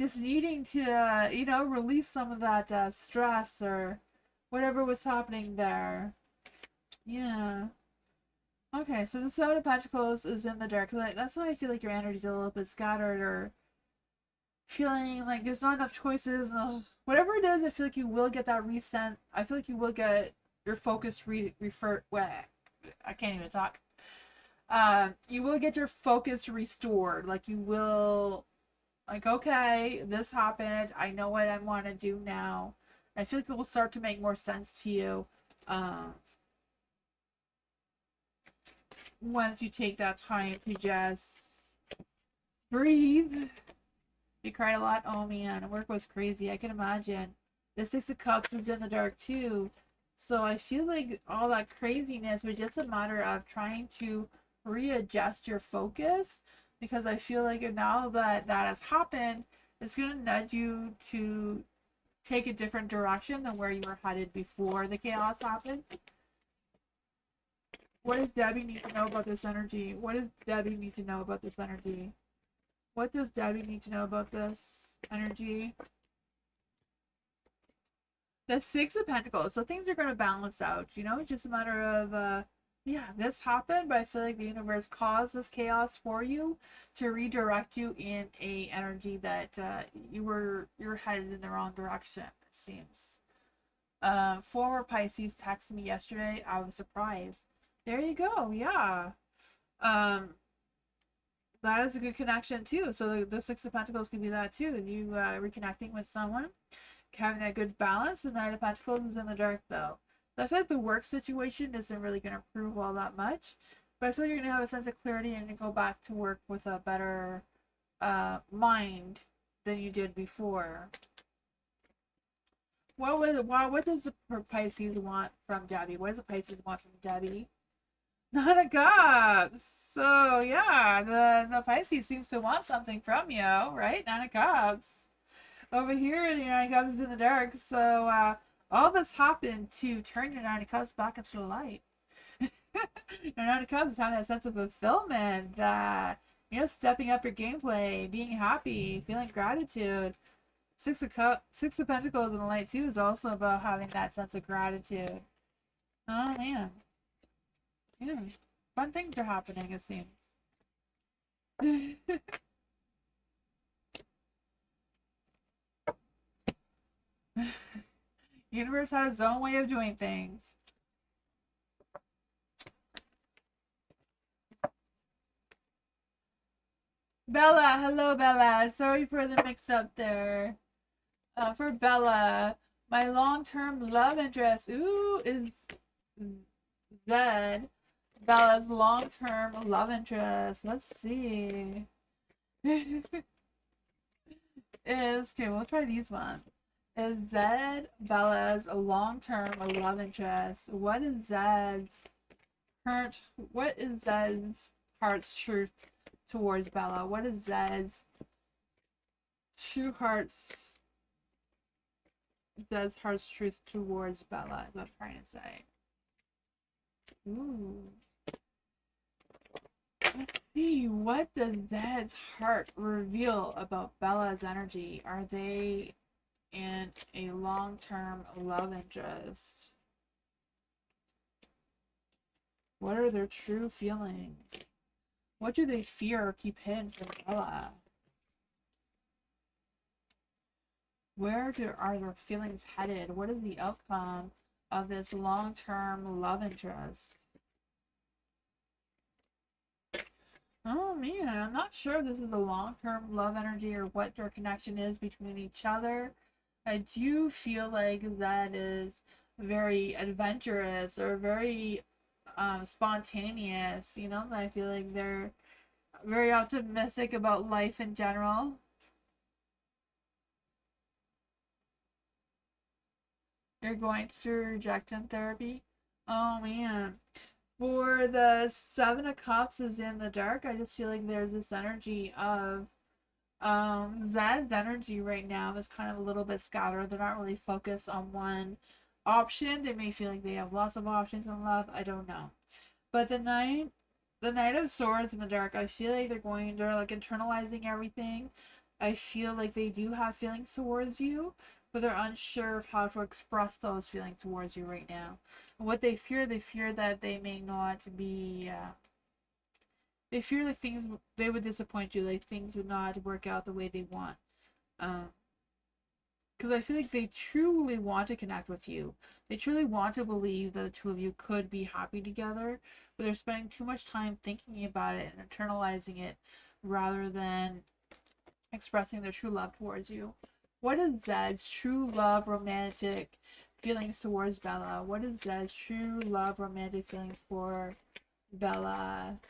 just needing to, you know, release some of that stress or whatever was happening there. Yeah. Okay, so the 7 of Pentacles is in the dark. That's why I feel like your energy's a little bit scattered, or feeling like there's not enough choices. Whatever it is, I feel like you will get that reset. I feel like you will get your focus I can't even talk. You will get your focus restored. Like you will. Like, okay, this happened. I know what I want to do now. I feel like it will start to make more sense to you once you take that time to just breathe. You cried a lot? Oh man, work was crazy. I can imagine. The 6 of Cups is in the dark too. So I feel like all that craziness was just a matter of trying to readjust your focus. Because I feel like now that has happened, it's going to nudge you to take a different direction than where you were headed before the chaos happened. What does Debbie need to know about this energy? What does Debbie need to know about this energy? What does Debbie need to know about this energy? The Six of Pentacles. So things are going to balance out, you know? Just a matter of, yeah, this happened, but I feel like the universe caused this chaos for you to redirect you in a energy that you're headed in the wrong direction, it seems. Former Pisces texted me yesterday. I was surprised. There you go. Yeah. That is a good connection too. So the Six of Pentacles could be that too. You reconnecting with someone, having that good balance. The Knight of Pentacles is in the dark though. So I feel like the work situation isn't really going to improve all that much. But I feel like you're going to have a sense of clarity and go back to work with a better mind than you did before. What does the Pisces want from Debbie? What does the Pisces want from Debbie? Nine of Cups. So yeah, the Pisces seems to want something from you, right? Nine of Cups. Over here, the Nine of Cups is in the dark. So all this happened to turn your Nine of Cups back into the light. Your Nine of Cups is having that sense of fulfillment, that stepping up your gameplay, being happy, feeling gratitude. Six of Pentacles in the light too is also about having that sense of gratitude. Oh man. Yeah. Fun things are happening, it seems. Universe has its own way of doing things. Bella, hello Bella. Sorry for the mix up there. For Bella, my long-term love interest, is Zed. Bella's long-term love interest. Let's see. Okay, we'll try these ones. Is Zed Bella's long-term love interest? What is Zed's heart's truth towards Bella? What is Zed's heart's truth towards Bella is what I'm trying to say. Ooh. Let's see. What does Zed's heart reveal about Bella's energy? Are they in a long-term love interest? What are their true feelings? What do they fear or keep hidden from Bella? Where are their feelings headed? What is the outcome of this long-term love interest? Oh man, I'm not sure if this is a long-term love energy or what their connection is between each other. I do feel like that is very adventurous or very spontaneous, I feel like they're very optimistic about life in general. You're going through rejection therapy? Oh man. For the Seven of Cups is in the dark, I just feel like there's this energy of Zed's energy right now is kind of a little bit scattered. They're not really focused on one option. They may feel like they have lots of options in love. I don't know. But the Knight of Swords in the dark, I feel like they're like internalizing everything. I feel like they do have feelings towards you, but they're unsure of how to express those feelings towards you right now. And what they fear that they may not be, they fear like they would disappoint you, like things would not work out the way they want. Because I feel like they truly want to connect with you. They truly want to believe that the two of you could be happy together, but they're spending too much time thinking about it and internalizing it rather than expressing their true love towards you. What is Zed's true love romantic feelings towards Bella? What is Zed's true love romantic feelings for Bella?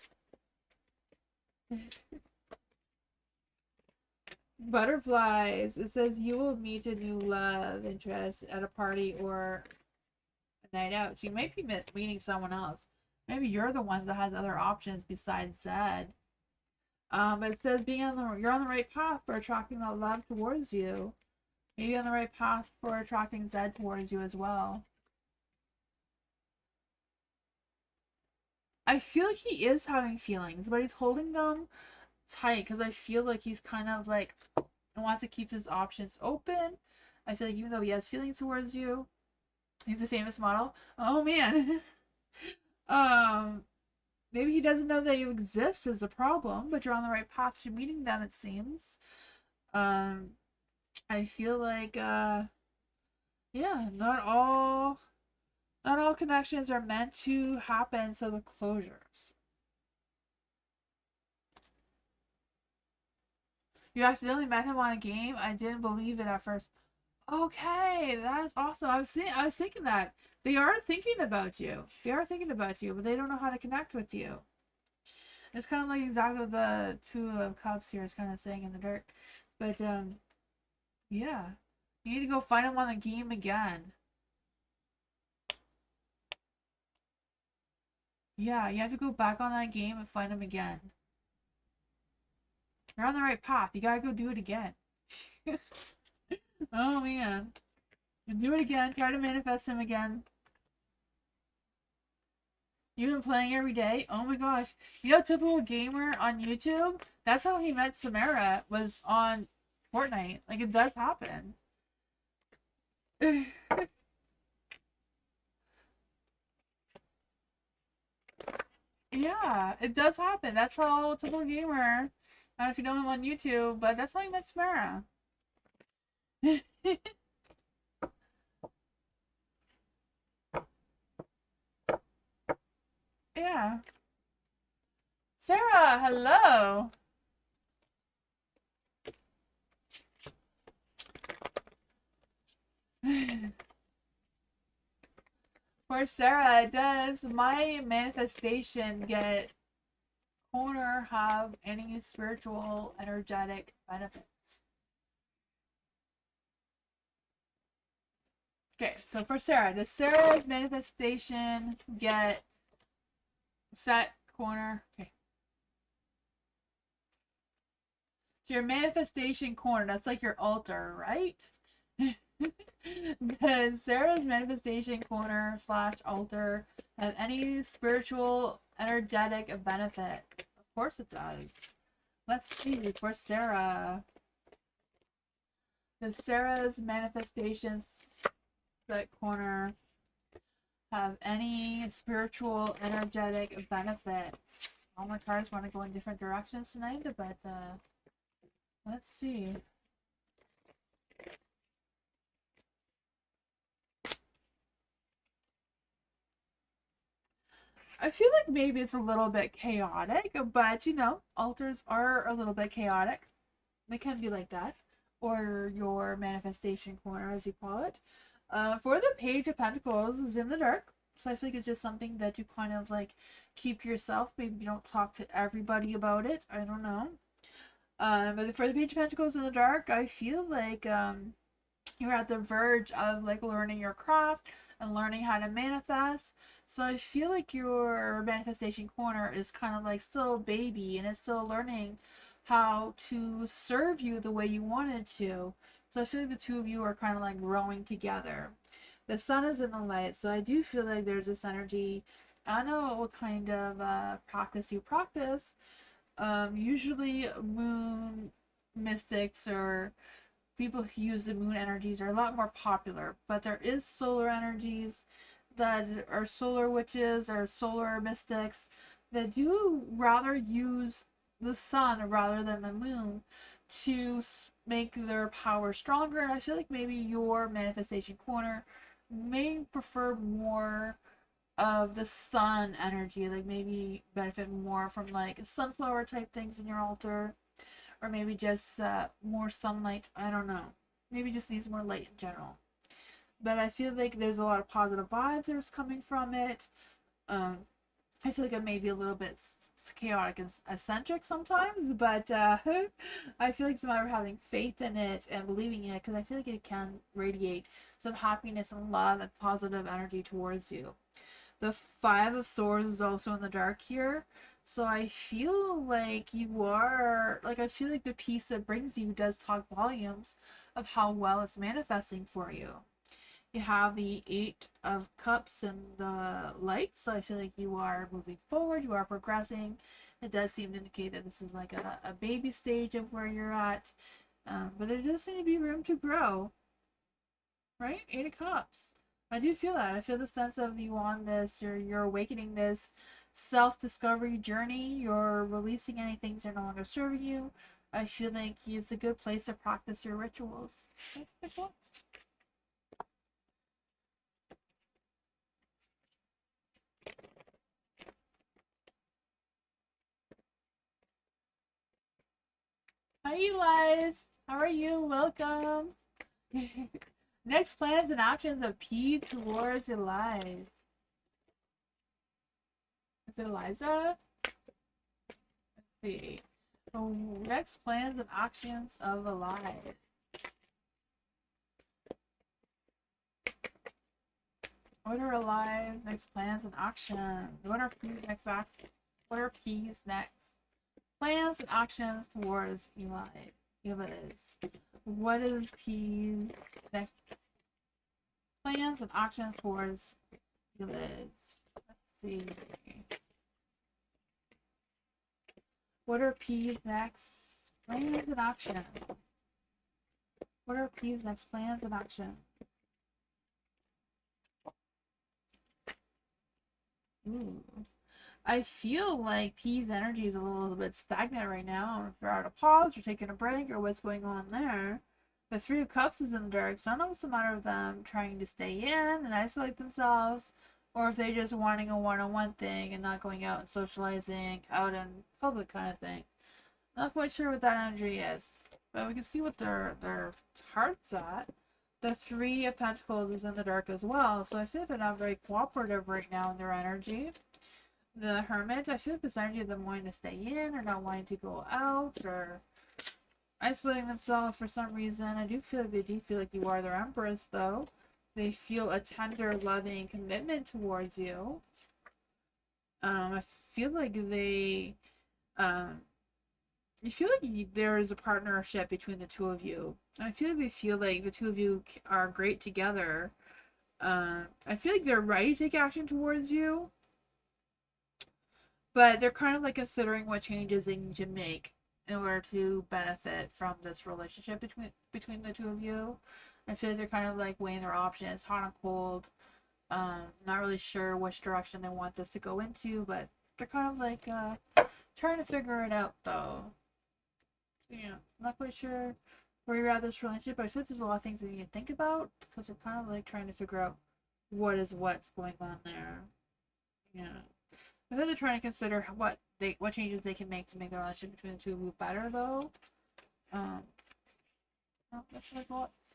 Butterflies. It says you will meet a new love interest at a party or a night out. So you might be meeting someone else. Maybe you're the ones that has other options besides Zed. But it says you're on the right path for attracting that love towards you. Maybe on the right path for attracting Zed towards you as well. I feel like he is having feelings, but he's holding them tight because I feel like he's kind of like wants to keep his options open. I feel like even though he has feelings towards you, he's a famous model. Oh man. um Maybe he doesn't know that you exist is a problem, but you're on the right path to meeting them, it seems. Um I feel like yeah, not all connections are meant to happen, so the closures. You accidentally met him on a game. I didn't believe it at first. Okay, that is awesome. I was thinking that they are thinking about you. They are thinking about you, but they don't know how to connect with you. It's kind of like exactly what the Two of Cups here is kind of saying in the dirt. But yeah, you need to go find him on the game again. Yeah, you have to go back on that game and find him again. You're on the right path. You gotta go do it again. Oh man. And do it again. Try to manifest him again. You've been playing every day? Oh my gosh. You know, typical gamer on YouTube? That's how he met Samara, was on Fortnite. Like, it does happen. Yeah, it does happen. That's how typical gamer. I don't know if you know him on YouTube, but that's how he met Samara. Yeah. Sarah, hello. For Sarah, does my manifestation get corner have any spiritual energetic benefits? Okay, so for Sarah, does Sarah's manifestation get set corner? Okay. So your manifestation corner, that's like your altar, right? Does Sarah's manifestation corner slash altar have any spiritual energetic benefit? Of course it does. Let's see for Sarah. Does Sarah's manifestations set corner have any spiritual energetic benefits? All my cards want to go in different directions tonight, but let's see. I feel like maybe it's a little bit chaotic, but you know, altars are a little bit chaotic. They can be like that. Or your manifestation corner, as you call it. For the Page of Pentacles is in the dark. So I feel like it's just something that you kind of like keep to yourself. Maybe you don't talk to everybody about it. I don't know. But for the Page of Pentacles in the dark, I feel like you're at the verge of like learning your craft and learning how to manifest. So I feel like your manifestation corner is kind of like still a baby and it's still learning how to serve you the way you wanted to. So I feel like the two of you are kind of like growing together. The sun is in the light, so I do feel like there's this energy. I don't know what kind of practice you practice. Usually moon mystics or people who use the moon energies are a lot more popular, but there is solar energies that are solar witches or solar mystics that do rather use the sun rather than the moon to make their power stronger. And I feel like maybe your manifestation corner may prefer more of the sun energy, like maybe benefit more from like sunflower type things in your altar, or maybe just more sunlight. I don't know. Maybe just needs more light in general. But I feel like there's a lot of positive vibes that's coming from it. I feel like it may be a little bit chaotic and eccentric sometimes, but I feel like it's a matter of having faith in it and believing in it, because I feel like it can radiate some happiness and love and positive energy towards you. The Five of Swords is also in the dark here. So I feel like you are, like, I feel like the peace that brings you does talk volumes of how well it's manifesting for you. You have the Eight of Cups and the light, so I feel like you are moving forward, you are progressing. It does seem to indicate that this is like a baby stage of where you're at, but there does seem to be room to grow, right? Eight of Cups. I do feel that. I feel the sense of you on this, you're awakening this self-discovery journey. You're releasing any things that are no longer serving you. I feel like it's a good place to practice your rituals. That's my thoughts. Hi, Elias. How are you? Welcome. Next plans and actions of P towards Elias. Is it Eliza? Let's see. Oh, next plans and actions of Elias. What are Elias? Next plans and actions. What are P's next actions? What are P's next? Plans and actions towards Eli. Elias. What is P's next? Plans and actions towards Elias. Let's see. What are P's next? Plans and action. What are P's next plans and action? Ooh. I feel like P's energy is a little bit stagnant right now. If they're at a pause or taking a break or what's going on there. The Three of Cups is in the dark, so I don't know if it's a matter of them trying to stay in and isolate themselves, or if they're just wanting a one-on-one thing and not going out and socializing out in public kind of thing. Not quite sure what that energy is, but we can see what their heart's at. The Three of Pentacles is in the dark as well, so I feel like they're not very cooperative right now in their energy. The Hermit, I feel like this energy of them wanting to stay in or not wanting to go out or isolating themselves for some reason. I do feel like they do feel like you are their Empress, though. They feel a tender, loving commitment towards you. I feel like they, you feel like there is a partnership between the two of you. I feel like they feel like the two of you are great together. I feel like they're ready to take action towards you, but they're kind of like considering what changes they need to make in order to benefit from this relationship between the two of you. I feel like they're kind of like weighing their options, hot and cold. Not really sure which direction they want this to go into, but they're kind of like trying to figure it out though. Yeah, not quite sure where you're at this relationship, but I feel like there's a lot of things that you need to think about because they're kind of like trying to figure out what's going on there. Yeah. I think they're trying to consider what changes they can make to make the relationship between the two of you better, though. Um, oh, that's my thoughts.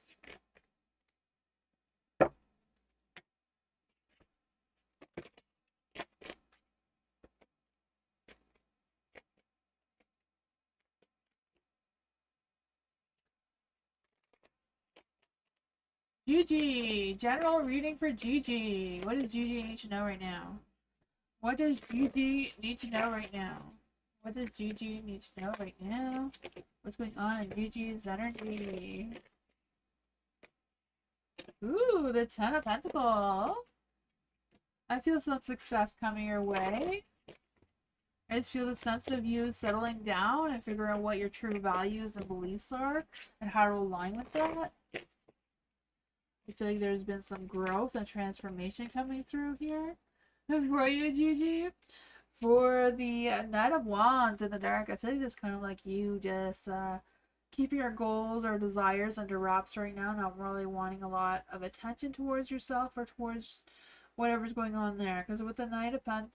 Gigi, general reading for Gigi. What does Gigi need to know right now? What does Gigi need to know right now? What does Gigi need to know right now? What's going on in Gigi's energy? Ooh, the Ten of Pentacles. I feel some success coming your way. I just feel the sense of you settling down and figuring out what your true values and beliefs are and how to align with that. I feel like there's been some growth and transformation coming through here for you, Gigi. For the Knight of Wands in the dark, I feel like it's kind of like you just keeping your goals or desires under wraps right now, not really wanting a lot of attention towards yourself or towards whatever's going on there. Because with the Knight of Pentacles,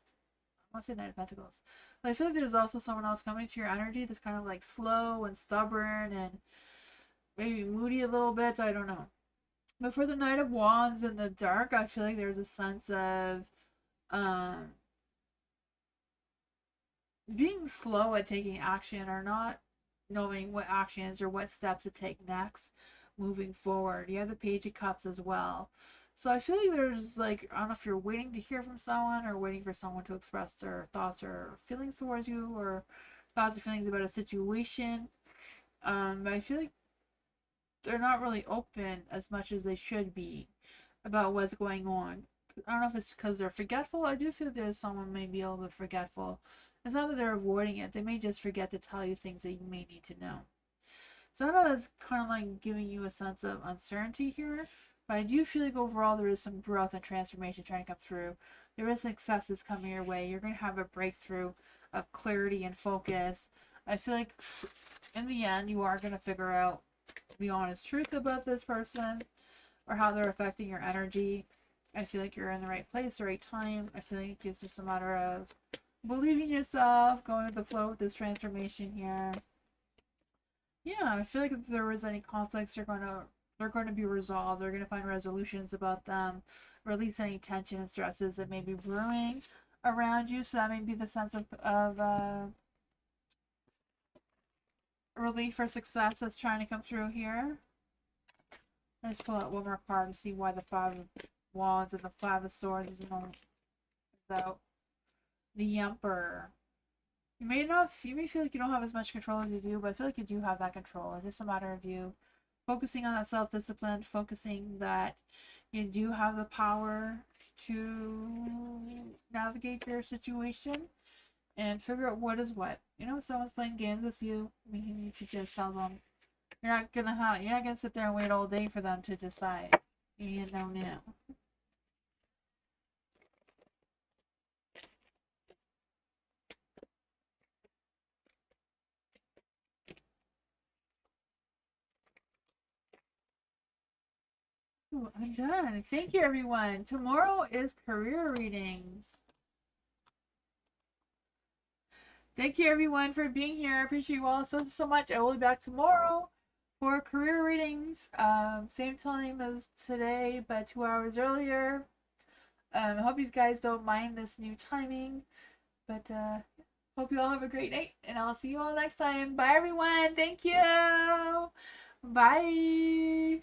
I want to say Knight of Pentacles. But I feel like there's also someone else coming to your energy that's kind of like slow and stubborn and maybe moody a little bit. I don't know. But for the Knight of Wands in the dark, I feel like there's a sense of um, being slow at taking action or not knowing what actions or what steps to take next moving forward. You have the Page of Cups as well. So I feel like there's like, I don't know if you're waiting to hear from someone or waiting for someone to express their thoughts or feelings towards you or thoughts or feelings about a situation. But I feel like they're not really open as much as they should be. about what's going on. I don't know if it's because they're forgetful. I do feel there's someone may be a little bit forgetful. It's not that they're avoiding it. They may just forget to tell you things that you may need to know. So I know that's kind of like giving you a sense of uncertainty here, but I do feel like overall there is some growth and transformation trying to come through. There is successes coming your way. You're going to have a breakthrough of clarity and focus. I feel like in the end you are going to figure out the honest truth about this person or how they're affecting your energy. I feel like you're in the right place, the right time. I feel like it's just a matter of believing yourself, going with the flow with this transformation here. Yeah, I feel like if there was any conflicts, they're going to be resolved. They're going to find resolutions about them, release any tension and stresses that may be brewing around you. So that may be the sense of relief or success that's trying to come through here. Let's pull out one more card to see why the Five of Wands and the Five of Swords is out. The Emperor. You may feel like you don't have as much control as you do, but I feel like you do have that control. It's just a matter of you focusing on that self-discipline, focusing that you do have the power to navigate your situation and figure out what is what. You know, if someone's playing games with you, you need to just tell them you're not gonna sit there and wait all day for them to decide. You need to know now. Ooh, I'm done. Thank you, everyone. Tomorrow is career readings. Thank you, everyone, for being here. I appreciate you all so much. I will be back tomorrow for career readings. Same time as today, but 2 hours earlier. I hope you guys don't mind this new timing. But hope you all have a great night, and I'll see you all next time. Bye, everyone. Thank you. Bye.